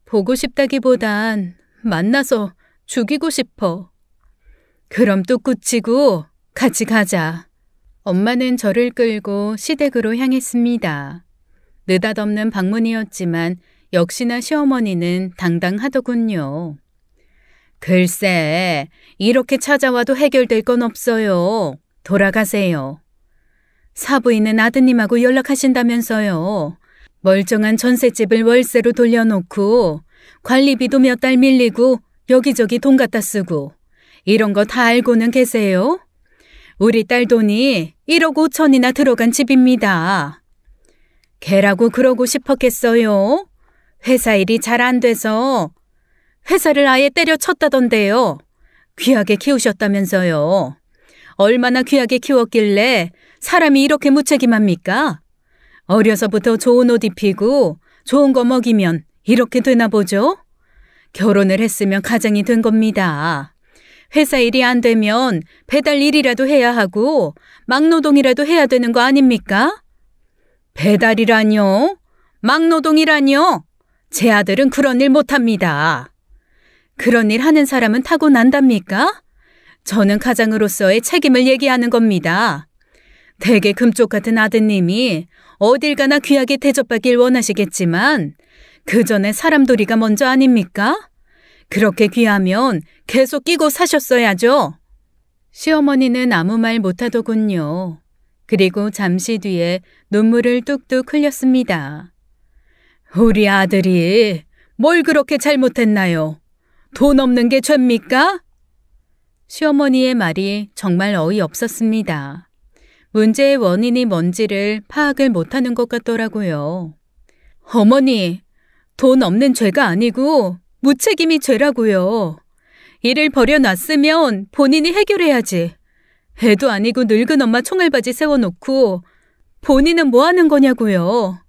보고 싶다기보단 만나서 죽이고 싶어. 그럼 뚝 굳히고 같이 가자. 엄마는 저를 끌고 시댁으로 향했습니다. 느닷없는 방문이었지만 역시나 시어머니는 당당하더군요. 글쎄, 이렇게 찾아와도 해결될 건 없어요. 돌아가세요. 사부인은 아드님하고 연락하신다면서요. 멀쩡한 전셋집을 월세로 돌려놓고 관리비도 몇 달 밀리고 여기저기 돈 갖다 쓰고 이런 거 다 알고는 계세요? 우리 딸 돈이 1억 5천이나 들어간 집입니다. 걔라고 그러고 싶었겠어요? 회사 일이 잘 안 돼서 회사를 아예 때려쳤다던데요. 귀하게 키우셨다면서요. 얼마나 귀하게 키웠길래 사람이 이렇게 무책임합니까? 어려서부터 좋은 옷 입히고 좋은 거 먹이면 이렇게 되나 보죠? 결혼을 했으면 가장이 된 겁니다. 회사 일이 안 되면 배달 일이라도 해야 하고 막노동이라도 해야 되는 거 아닙니까? 배달이라뇨? 막노동이라뇨? 제 아들은 그런 일 못합니다. 그런 일 하는 사람은 타고난답니까? 저는 가장으로서의 책임을 얘기하는 겁니다. 대개 금쪽 같은 아드님이 어딜 가나 귀하게 대접받길 원하시겠지만 그 전에 사람돌이가 먼저 아닙니까? 그렇게 귀하면 계속 끼고 사셨어야죠. 시어머니는 아무 말 못하더군요. 그리고 잠시 뒤에 눈물을 뚝뚝 흘렸습니다. 우리 아들이 뭘 그렇게 잘못했나요? 돈 없는 게 죄입니까? 시어머니의 말이 정말 어이없었습니다. 문제의 원인이 뭔지를 파악을 못하는 것 같더라고요. 어머니, 돈 없는 죄가 아니고 무책임이 죄라고요. 일을 버려놨으면 본인이 해결해야지. 애도 아니고 늙은 엄마 총알바지 세워놓고 본인은 뭐 하는 거냐고요.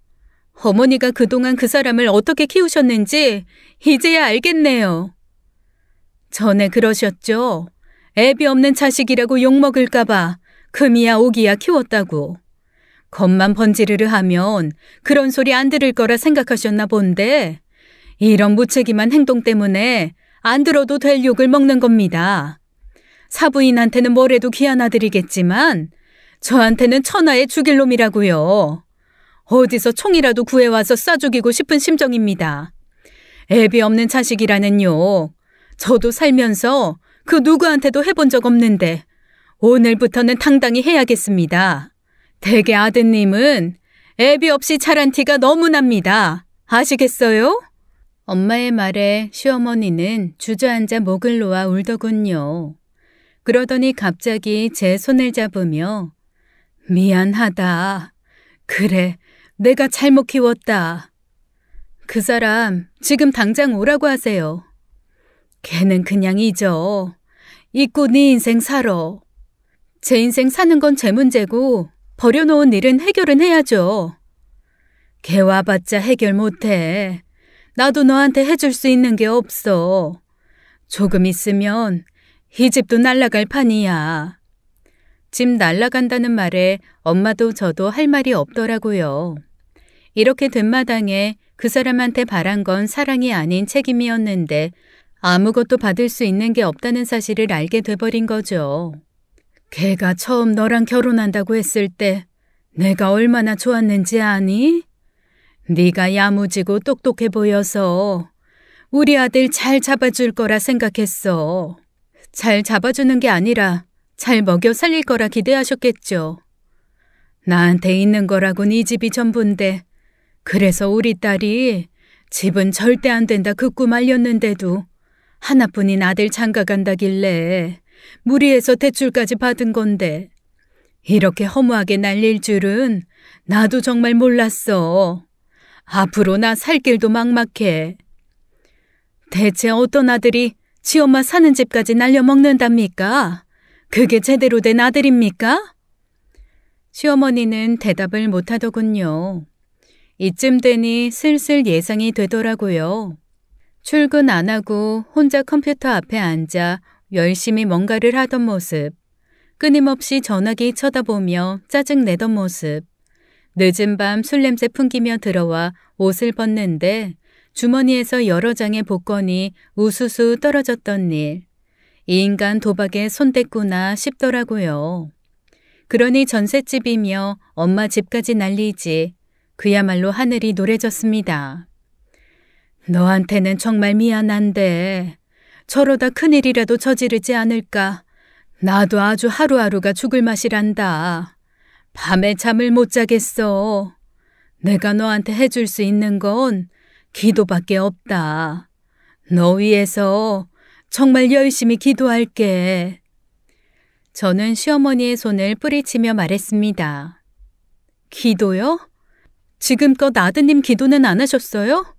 어머니가 그동안 그 사람을 어떻게 키우셨는지 이제야 알겠네요. 전에 그러셨죠. 애비 없는 자식이라고 욕먹을까봐 금이야 오기야 키웠다고. 겉만 번지르르 하면 그런 소리 안 들을 거라 생각하셨나 본데 이런 무책임한 행동 때문에 안 들어도 될 욕을 먹는 겁니다. 사부인한테는 뭐래도 귀한 아들이겠지만 저한테는 천하의 죽일 놈이라고요. 어디서 총이라도 구해와서 쏴 죽이고 싶은 심정입니다. 애비 없는 자식이라는 욕 저도 살면서 그 누구한테도 해본 적 없는데 오늘부터는 당당히 해야겠습니다. 대개 아드님은 애비 없이 자란 티가 너무 납니다. 아시겠어요? 엄마의 말에 시어머니는 주저앉아 목을 놓아 울더군요. 그러더니 갑자기 제 손을 잡으며 미안하다. 그래, 내가 잘못 키웠다. 그 사람 지금 당장 오라고 하세요. 걔는 그냥 잊어. 잊고 네 인생 살아. 제 인생 사는 건 제 문제고 버려놓은 일은 해결은 해야죠. 걔 와봤자 해결 못해. 나도 너한테 해줄 수 있는 게 없어. 조금 있으면 이 집도 날아갈 판이야. 집 날아간다는 말에 엄마도 저도 할 말이 없더라고요. 이렇게 된 마당에 그 사람한테 바란 건 사랑이 아닌 책임이었는데 아무것도 받을 수 있는 게 없다는 사실을 알게 돼버린 거죠. 걔가 처음 너랑 결혼한다고 했을 때 내가 얼마나 좋았는지 아니? 네가 야무지고 똑똑해 보여서 우리 아들 잘 잡아줄 거라 생각했어. 잘 잡아주는 게 아니라 잘 먹여 살릴 거라 기대하셨겠죠. 나한테 있는 거라곤 이 집이 전부인데 그래서 우리 딸이 집은 절대 안 된다 극구 말렸는데도 하나뿐인 아들 장가간다길래 무리해서 대출까지 받은 건데 이렇게 허무하게 날릴 줄은 나도 정말 몰랐어. 앞으로 나 살 길도 막막해. 대체 어떤 아들이 지 엄마 사는 집까지 날려먹는답니까? 그게 제대로 된 아들입니까? 시어머니는 대답을 못하더군요. 이쯤 되니 슬슬 예상이 되더라고요. 출근 안 하고 혼자 컴퓨터 앞에 앉아 열심히 뭔가를 하던 모습, 끊임없이 전화기 쳐다보며 짜증내던 모습, 늦은 밤 술 냄새 풍기며 들어와 옷을 벗는데 주머니에서 여러 장의 복권이 우수수 떨어졌던 일, 이 인간 도박에 손댔구나 싶더라고요. 그러니 전셋집이며 엄마 집까지 날리지 그야말로 하늘이 노래졌습니다. 너한테는 정말 미안한데 저러다 큰일이라도 저지르지 않을까. 나도 아주 하루하루가 죽을 맛이란다. 밤에 잠을 못 자겠어. 내가 너한테 해줄 수 있는 건 기도밖에 없다. 너 위해서 정말 열심히 기도할게. 저는 시어머니의 손을 뿌리치며 말했습니다. 기도요? 지금껏 아드님 기도는 안 하셨어요?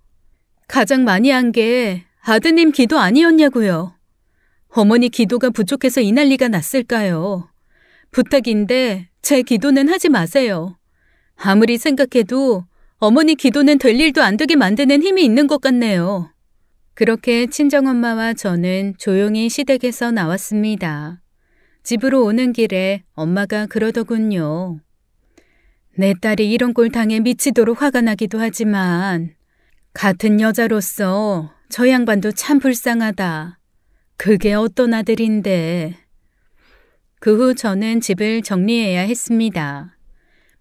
가장 많이 한 게 아드님 기도 아니었냐고요. 어머니 기도가 부족해서 이 난리가 났을까요? 부탁인데 제 기도는 하지 마세요. 아무리 생각해도 어머니 기도는 될 일도 안 되게 만드는 힘이 있는 것 같네요. 그렇게 친정엄마와 저는 조용히 시댁에서 나왔습니다. 집으로 오는 길에 엄마가 그러더군요. 내 딸이 이런 꼴 당해 미치도록 화가 나기도 하지만 같은 여자로서 저 양반도 참 불쌍하다. 그게 어떤 아들인데. 그 후 저는 집을 정리해야 했습니다.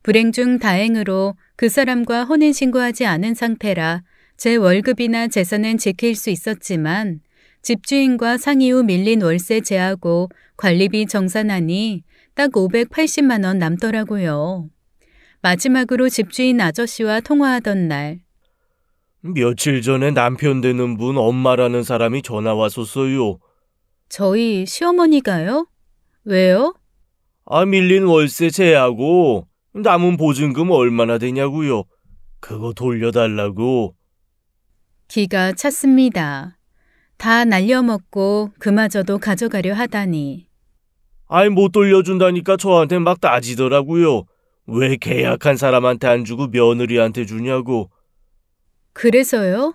불행 중 다행으로 그 사람과 혼인신고하지 않은 상태라 제 월급이나 재산은 지킬 수 있었지만 집주인과 상의 후 밀린 월세 제하고 관리비 정산하니 딱 580만 원 남더라고요. 마지막으로 집주인 아저씨와 통화하던 날, 며칠 전에 남편 되는 분 엄마라는 사람이 전화 왔었어요. 저희 시어머니가요? 왜요? 밀린 월세 제하고 남은 보증금 얼마나 되냐고요. 그거 돌려달라고. 기가 찼습니다. 다 날려먹고 그마저도 가져가려 하다니. 못 돌려준다니까 저한테 막 따지더라고요. 왜 계약한 사람한테 안 주고 며느리한테 주냐고. 그래서요?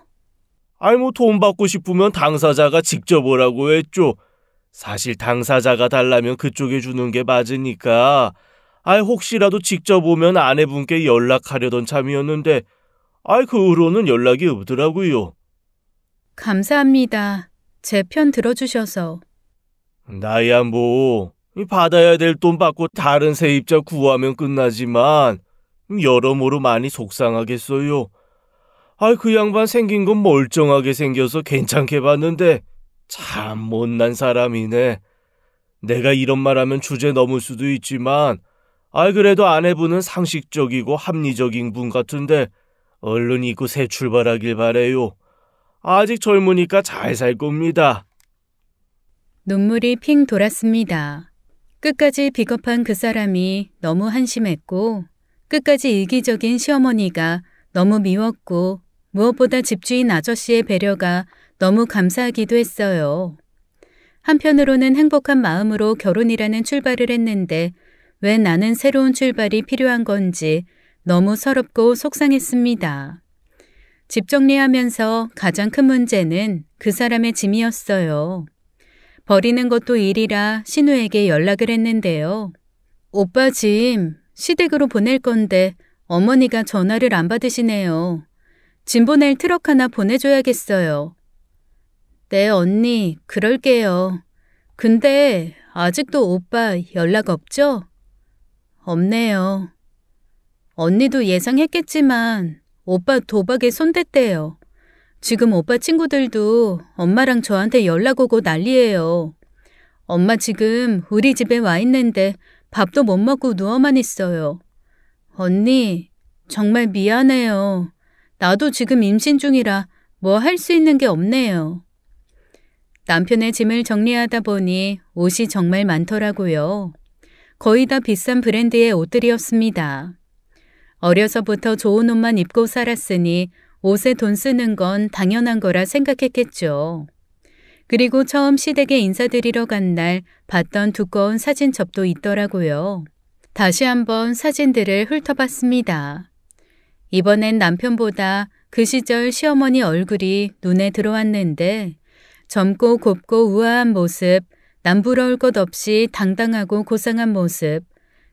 돈 받고 싶으면 당사자가 직접 오라고 했죠. 사실 당사자가 달라면 그쪽에 주는 게 맞으니까. 혹시라도 직접 오면 아내분께 연락하려던 참이었는데, 그 후로는 연락이 없더라고요. 감사합니다. 제 편 들어주셔서. 나야 받아야 될 돈 받고 다른 세입자 구하면 끝나지만, 여러모로 많이 속상하겠어요. 그 양반 생긴 건 멀쩡하게 생겨서 괜찮게 봤는데 참 못난 사람이네. 내가 이런 말하면 주제 넘을 수도 있지만 그래도 아내분은 상식적이고 합리적인 분 같은데 얼른 잊고 새 출발하길 바래요. 아직 젊으니까 잘 살 겁니다. 눈물이 핑 돌았습니다. 끝까지 비겁한 그 사람이 너무 한심했고 끝까지 이기적인 시어머니가 너무 미웠고 무엇보다 집주인 아저씨의 배려가 너무 감사하기도 했어요. 한편으로는 행복한 마음으로 결혼이라는 출발을 했는데 왜 나는 새로운 출발이 필요한 건지 너무 서럽고 속상했습니다. 집 정리하면서 가장 큰 문제는 그 사람의 짐이었어요. 버리는 것도 일이라 신우에게 연락을 했는데요. 오빠 짐 시댁으로 보낼 건데 어머니가 전화를 안 받으시네요. 짐 보낼 트럭 하나 보내줘야겠어요. 네, 언니, 그럴게요. 근데 아직도 오빠 연락 없죠? 없네요. 언니도 예상했겠지만 오빠 도박에 손댔대요. 지금 오빠 친구들도 엄마랑 저한테 연락 오고 난리예요. 엄마 지금 우리 집에 와 있는데 밥도 못 먹고 누워만 있어요. 언니, 정말 미안해요. 나도 지금 임신 중이라 뭐 할 수 있는 게 없네요. 남편의 짐을 정리하다 보니 옷이 정말 많더라고요. 거의 다 비싼 브랜드의 옷들이었습니다. 어려서부터 좋은 옷만 입고 살았으니 옷에 돈 쓰는 건 당연한 거라 생각했겠죠. 그리고 처음 시댁에 인사드리러 간 날 봤던 두꺼운 사진첩도 있더라고요. 다시 한번 사진들을 훑어봤습니다. 이번엔 남편보다 그 시절 시어머니 얼굴이 눈에 들어왔는데 젊고 곱고 우아한 모습, 남부러울 것 없이 당당하고 고상한 모습,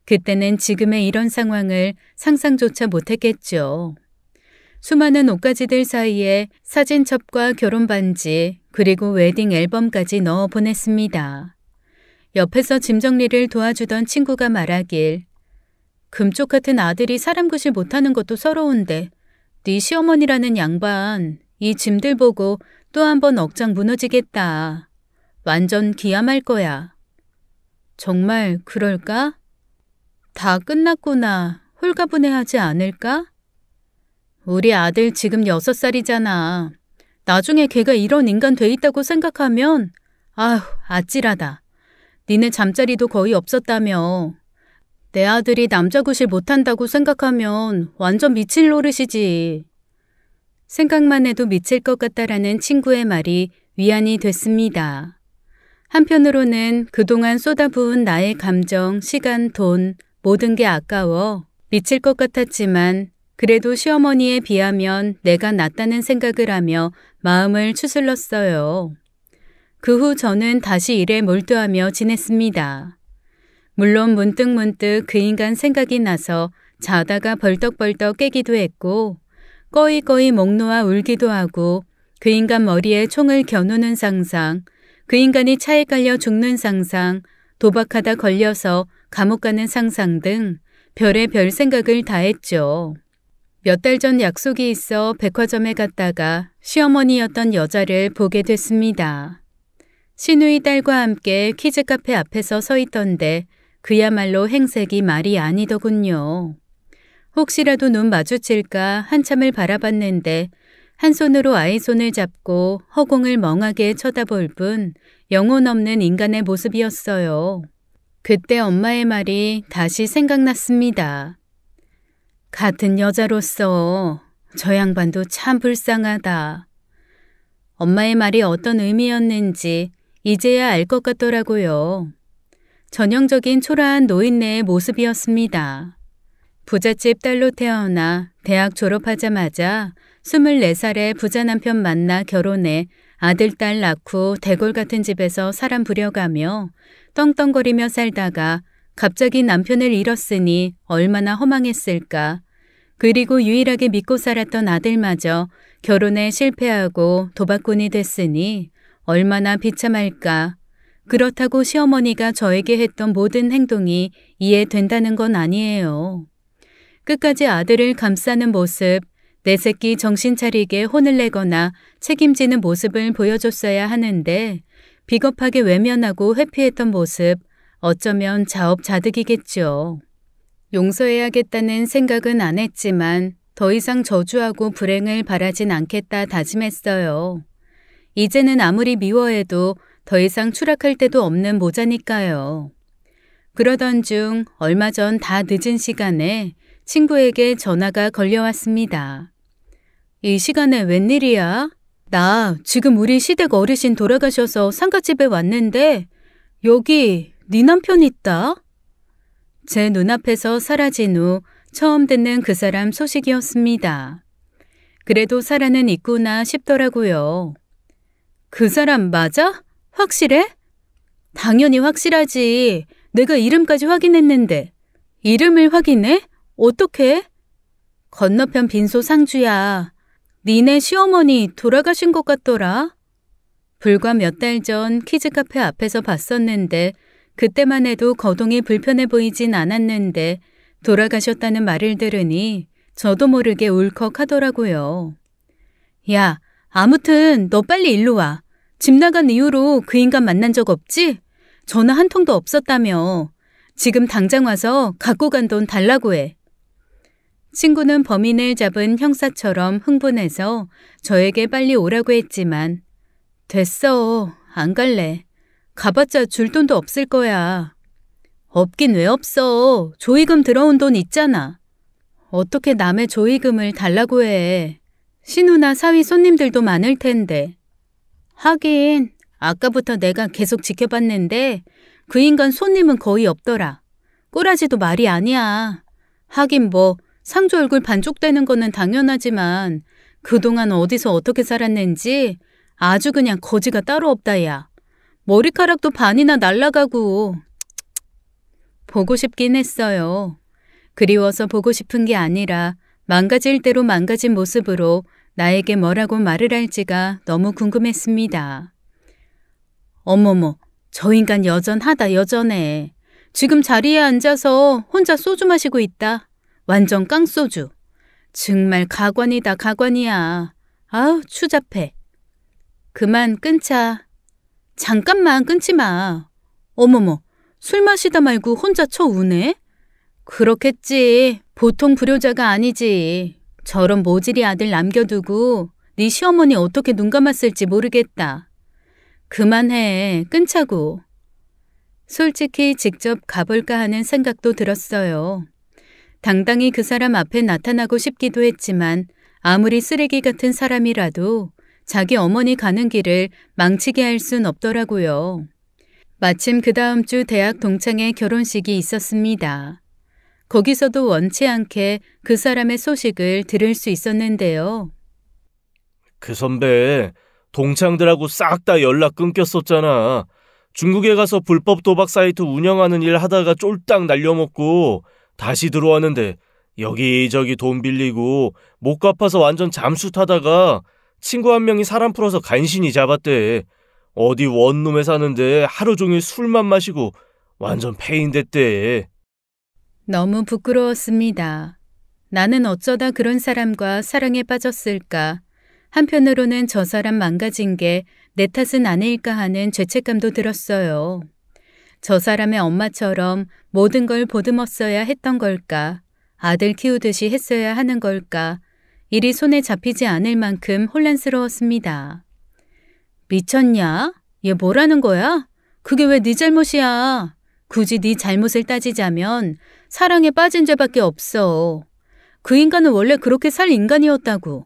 그때는 지금의 이런 상황을 상상조차 못했겠죠. 수많은 옷가지들 사이에 사진첩과 결혼반지 그리고 웨딩 앨범까지 넣어 보냈습니다. 옆에서 짐 정리를 도와주던 친구가 말하길 금쪽 같은 아들이 사람 구실 못하는 것도 서러운데 네 시어머니라는 양반 이 짐들 보고 또 한 번 억장 무너지겠다. 완전 기함할 거야. 정말 그럴까? 다 끝났구나. 홀가분해하지 않을까? 우리 아들 지금 6살이잖아. 나중에 걔가 이런 인간 돼 있다고 생각하면 아휴 아찔하다. 니네 잠자리도 거의 없었다며. 내 아들이 남자 구실 못한다고 생각하면 완전 미칠 노릇이지. 생각만 해도 미칠 것 같다라는 친구의 말이 위안이 됐습니다. 한편으로는 그동안 쏟아부은 나의 감정, 시간, 돈 모든 게 아까워 미칠 것 같았지만 그래도 시어머니에 비하면 내가 낫다는 생각을 하며 마음을 추슬렀어요. 그 후 저는 다시 일에 몰두하며 지냈습니다. 물론 문득문득 그 인간 생각이 나서 자다가 벌떡벌떡 깨기도 했고 꺼이꺼이 목 놓아 울기도 하고 그 인간 머리에 총을 겨누는 상상, 그 인간이 차에 깔려 죽는 상상, 도박하다 걸려서 감옥 가는 상상 등 별의별 생각을 다 했죠. 몇 달 전 약속이 있어 백화점에 갔다가 시어머니였던 여자를 보게 됐습니다. 시누이 딸과 함께 키즈카페 앞에서 서 있던데 그야말로 행색이 말이 아니더군요. 혹시라도 눈 마주칠까 한참을 바라봤는데 한 손으로 아이 손을 잡고 허공을 멍하게 쳐다볼 뿐 영혼 없는 인간의 모습이었어요. 그때 엄마의 말이 다시 생각났습니다. 같은 여자로서 저 양반도 참 불쌍하다. 엄마의 말이 어떤 의미였는지 이제야 알 것 같더라고요. 전형적인 초라한 노인네의 모습이었습니다. 부잣집 딸로 태어나 대학 졸업하자마자 24살에 부자 남편 만나 결혼해 아들, 딸 낳고 대골 같은 집에서 사람 부려가며 떵떵거리며 살다가 갑자기 남편을 잃었으니 얼마나 허망했을까. 그리고 유일하게 믿고 살았던 아들마저 결혼에 실패하고 도박꾼이 됐으니 얼마나 비참할까. 그렇다고 시어머니가 저에게 했던 모든 행동이 이해된다는 건 아니에요. 끝까지 아들을 감싸는 모습, 내 새끼 정신 차리게 혼을 내거나 책임지는 모습을 보여줬어야 하는데 비겁하게 외면하고 회피했던 모습, 어쩌면 자업자득이겠죠. 용서해야겠다는 생각은 안 했지만 더 이상 저주하고 불행을 바라진 않겠다 다짐했어요. 이제는 아무리 미워해도 더 이상 추락할 데도 없는 모자니까요. 그러던 중 얼마 전 다 늦은 시간에 친구에게 전화가 걸려왔습니다. 이 시간에 웬일이야? 나 지금 우리 시댁 어르신 돌아가셔서 상가집에 왔는데 여기 네 남편 있다? 제 눈앞에서 사라진 후 처음 듣는 그 사람 소식이었습니다. 그래도 살아는 있구나 싶더라고요. 그 사람 맞아? 확실해? 당연히 확실하지. 내가 이름까지 확인했는데. 이름을 확인해? 어떻게? 건너편 빈소 상주야. 니네 시어머니 돌아가신 것 같더라. 불과 몇 달 전 키즈카페 앞에서 봤었는데 그때만 해도 거동이 불편해 보이진 않았는데 돌아가셨다는 말을 들으니 저도 모르게 울컥하더라고요. 야, 아무튼 너 빨리 일로 와. 집 나간 이후로 그 인간 만난 적 없지? 전화 한 통도 없었다며. 지금 당장 와서 갖고 간 돈 달라고 해. 친구는 범인을 잡은 형사처럼 흥분해서 저에게 빨리 오라고 했지만 됐어. 안 갈래. 가봤자 줄 돈도 없을 거야. 없긴 왜 없어. 조의금 들어온 돈 있잖아. 어떻게 남의 조의금을 달라고 해. 신우나 사위 손님들도 많을 텐데. 하긴 아까부터 내가 계속 지켜봤는데 그 인간 손님은 거의 없더라. 꼬라지도 말이 아니야. 하긴 뭐 상주 얼굴 반쪽되는 거는 당연하지만 그동안 어디서 어떻게 살았는지 아주 그냥 거지가 따로 없다 야. 머리카락도 반이나 날아가고. 보고 싶긴 했어요. 그리워서 보고 싶은 게 아니라 망가질 대로 망가진 모습으로 나에게 뭐라고 말을 할지가 너무 궁금했습니다. 어머머, 저 인간 여전하다 여전해. 지금 자리에 앉아서 혼자 소주 마시고 있다. 완전 깡소주. 정말 가관이다 가관이야. 아우 추잡해. 그만 끊자. 잠깐만 끊지 마. 어머머, 술 마시다 말고 혼자 쳐 우네? 그렇겠지. 보통 불효자가 아니지. 저런 모질이 아들 남겨두고 네 시어머니 어떻게 눈 감았을지 모르겠다. 그만해. 끊자고. 솔직히 직접 가볼까 하는 생각도 들었어요. 당당히 그 사람 앞에 나타나고 싶기도 했지만 아무리 쓰레기 같은 사람이라도 자기 어머니 가는 길을 망치게 할 순 없더라고요. 마침 그 다음 주 대학 동창의 결혼식이 있었습니다. 거기서도 원치 않게 그 사람의 소식을 들을 수 있었는데요. 그 선배, 동창들하고 싹 다 연락 끊겼었잖아. 중국에 가서 불법 도박 사이트 운영하는 일 하다가 쫄딱 날려먹고 다시 들어왔는데 여기저기 돈 빌리고 못 갚아서 완전 잠수 타다가 친구 한 명이 사람 풀어서 간신히 잡았대. 어디 원룸에 사는데 하루 종일 술만 마시고 완전 폐인됐대. 너무 부끄러웠습니다. 나는 어쩌다 그런 사람과 사랑에 빠졌을까. 한편으로는 저 사람 망가진 게 내 탓은 아닐까 하는 죄책감도 들었어요. 저 사람의 엄마처럼 모든 걸 보듬었어야 했던 걸까? 아들 키우듯이 했어야 하는 걸까? 일이 손에 잡히지 않을 만큼 혼란스러웠습니다. 미쳤냐? 얘 뭐라는 거야? 그게 왜 네 잘못이야? 굳이 네 잘못을 따지자면 사랑에 빠진 죄밖에 없어. 그 인간은 원래 그렇게 살 인간이었다고.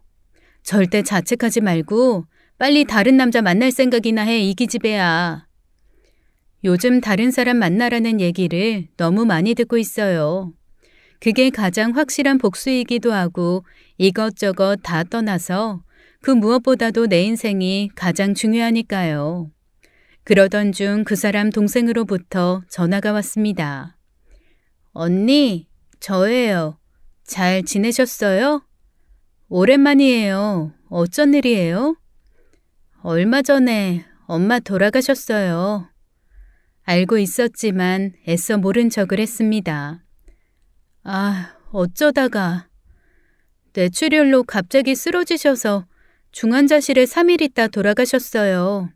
절대 자책하지 말고 빨리 다른 남자 만날 생각이나 해, 이 기집애야. 요즘 다른 사람 만나라는 얘기를 너무 많이 듣고 있어요. 그게 가장 확실한 복수이기도 하고 이것저것 다 떠나서 그 무엇보다도 내 인생이 가장 중요하니까요. 그러던 중 그 사람 동생으로부터 전화가 왔습니다. 언니, 저예요. 잘 지내셨어요? 오랜만이에요. 어쩐 일이에요? 얼마 전에 엄마 돌아가셨어요. 알고 있었지만 애써 모른 척을 했습니다. 아, 어쩌다가. 뇌출혈로 갑자기 쓰러지셔서 중환자실에 3일 있다 돌아가셨어요.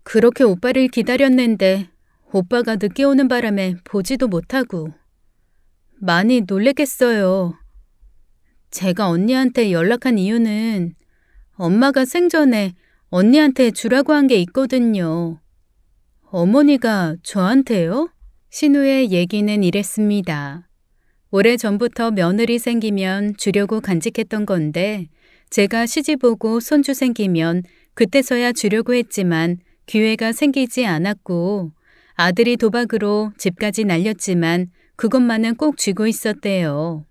그렇게 오빠를 기다렸는데 오빠가 늦게 오는 바람에 보지도 못하고. 많이 놀랬겠어요. 제가 언니한테 연락한 이유는 엄마가 생전에 언니한테 주라고 한 게 있거든요. 어머니가 저한테요? 신우의 얘기는 이랬습니다. 오래전부터 며느리 생기면 주려고 간직했던 건데 제가 시집 오고 손주 생기면 그때서야 주려고 했지만 기회가 생기지 않았고 아들이 도박으로 집까지 날렸지만 그것만은 꼭 쥐고 있었대요.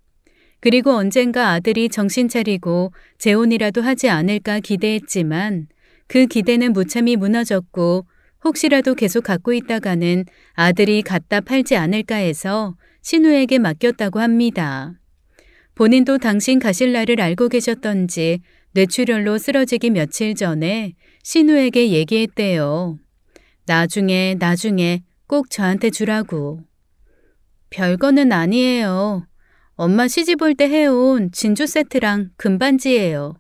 그리고 언젠가 아들이 정신 차리고 재혼이라도 하지 않을까 기대했지만 그 기대는 무참히 무너졌고 혹시라도 계속 갖고 있다가는 아들이 갖다 팔지 않을까 해서 신우에게 맡겼다고 합니다. 본인도 당신 가실 날을 알고 계셨던지 뇌출혈로 쓰러지기 며칠 전에 신우에게 얘기했대요. 나중에 꼭 저한테 주라고. 별거는 아니에요. 엄마 시집 올 때 해온 진주 세트랑 금반지예요.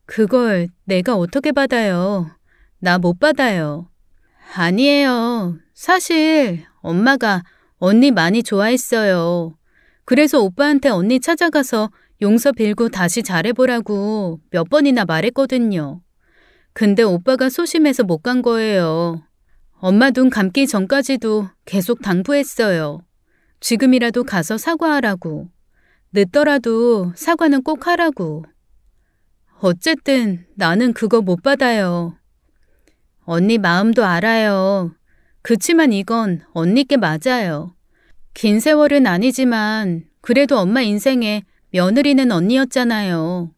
그걸 내가 어떻게 받아요? 나 못 받아요. 아니에요. 사실 엄마가 언니 많이 좋아했어요. 그래서 오빠한테 언니 찾아가서 용서 빌고 다시 잘해보라고 몇 번이나 말했거든요. 근데 오빠가 소심해서 못 간 거예요. 엄마 눈 감기 전까지도 계속 당부했어요. 지금이라도 가서 사과하라고. 늦더라도 사과는 꼭 하라고. 어쨌든 나는 그거 못 받아요. 언니 마음도 알아요. 그치만 이건 언니께 맞아요. 긴 세월은 아니지만 그래도 엄마 인생에 며느리는 언니였잖아요.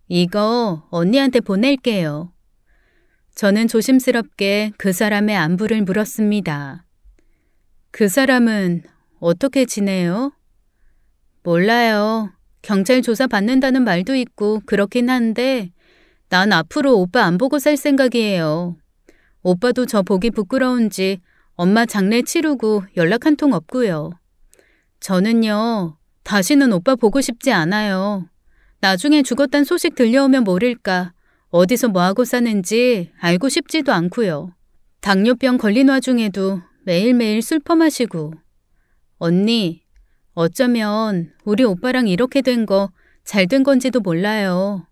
이거 언니한테 보낼게요. 저는 조심스럽게 그 사람의 안부를 물었습니다. 그 사람은 어떻게 지내요? 몰라요. 경찰 조사 받는다는 말도 있고 그렇긴 한데 난 앞으로 오빠 안 보고 살 생각이에요. 오빠도 저 보기 부끄러운지 엄마 장례 치르고 연락 한 통 없고요. 저는요, 다시는 오빠 보고 싶지 않아요. 나중에 죽었단 소식 들려오면 모를까 어디서 뭐하고 사는지 알고 싶지도 않고요. 당뇨병 걸린 와중에도 매일매일 술 퍼마시고. 언니, 어쩌면 우리 오빠랑 이렇게 된 거 잘 된 건지도 몰라요.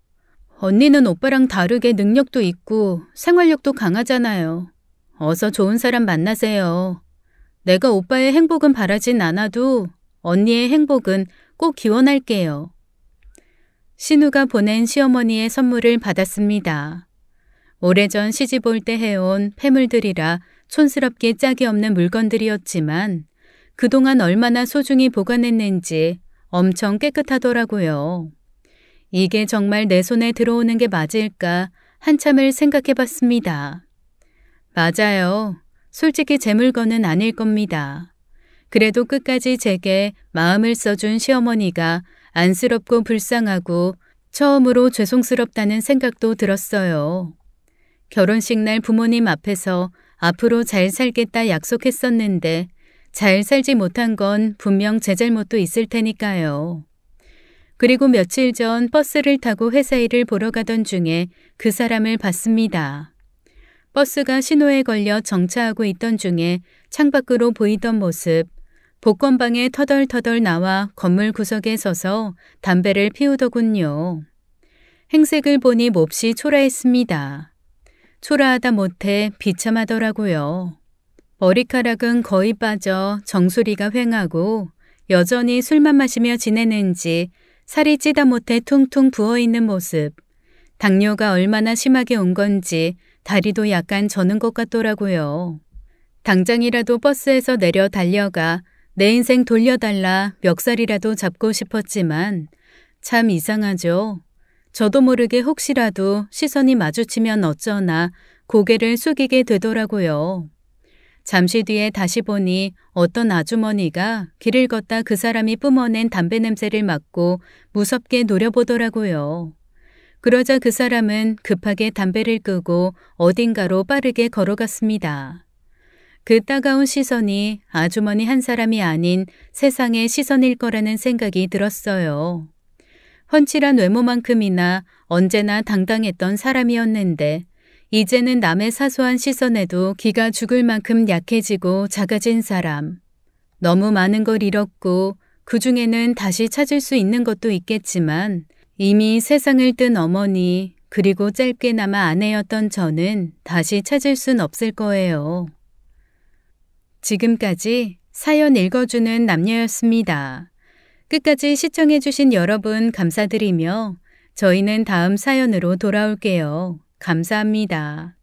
언니는 오빠랑 다르게 능력도 있고 생활력도 강하잖아요. 어서 좋은 사람 만나세요. 내가 오빠의 행복은 바라진 않아도 언니의 행복은 꼭 기원할게요. 신우가 보낸 시어머니의 선물을 받았습니다. 오래전 시집 올 때 해온 폐물들이라 촌스럽게 짝이 없는 물건들이었지만 그동안 얼마나 소중히 보관했는지 엄청 깨끗하더라고요. 이게 정말 내 손에 들어오는 게 맞을까 한참을 생각해 봤습니다. 맞아요. 솔직히 제 물건은 아닐 겁니다. 그래도 끝까지 제게 마음을 써준 시어머니가 안쓰럽고 불쌍하고 처음으로 죄송스럽다는 생각도 들었어요. 결혼식 날 부모님 앞에서 앞으로 잘 살겠다 약속했었는데 잘 살지 못한 건 분명 제 잘못도 있을 테니까요. 그리고 며칠 전 버스를 타고 회사 일을 보러 가던 중에 그 사람을 봤습니다. 버스가 신호에 걸려 정차하고 있던 중에 창밖으로 보이던 모습, 복권방에 터덜터덜 나와 건물 구석에 서서 담배를 피우더군요. 행색을 보니 몹시 초라했습니다. 초라하다 못해 비참하더라고요. 머리카락은 거의 빠져 정수리가 휑하고 여전히 술만 마시며 지내는지 살이 찌다 못해 퉁퉁 부어있는 모습. 당뇨가 얼마나 심하게 온 건지 다리도 약간 저는 것 같더라고요. 당장이라도 버스에서 내려 달려가 내 인생 돌려달라 멱살이라도 잡고 싶었지만 참 이상하죠. 저도 모르게 혹시라도 시선이 마주치면 어쩌나 고개를 숙이게 되더라고요. 잠시 뒤에 다시 보니 어떤 아주머니가 길을 걷다 그 사람이 뿜어낸 담배 냄새를 맡고 무섭게 노려보더라고요. 그러자 그 사람은 급하게 담배를 끄고 어딘가로 빠르게 걸어갔습니다. 그 따가운 시선이 아주머니 한 사람이 아닌 세상의 시선일 거라는 생각이 들었어요. 훤칠한 외모만큼이나 언제나 당당했던 사람이었는데 이제는 남의 사소한 시선에도 기가 죽을 만큼 약해지고 작아진 사람. 너무 많은 걸 잃었고 그 중에는 다시 찾을 수 있는 것도 있겠지만 이미 세상을 뜬 어머니 그리고 짧게나마 아내였던 저는 다시 찾을 순 없을 거예요. 지금까지 사연 읽어주는 남녀였습니다. 끝까지 시청해주신 여러분 감사드리며 저희는 다음 사연으로 돌아올게요. 감사합니다.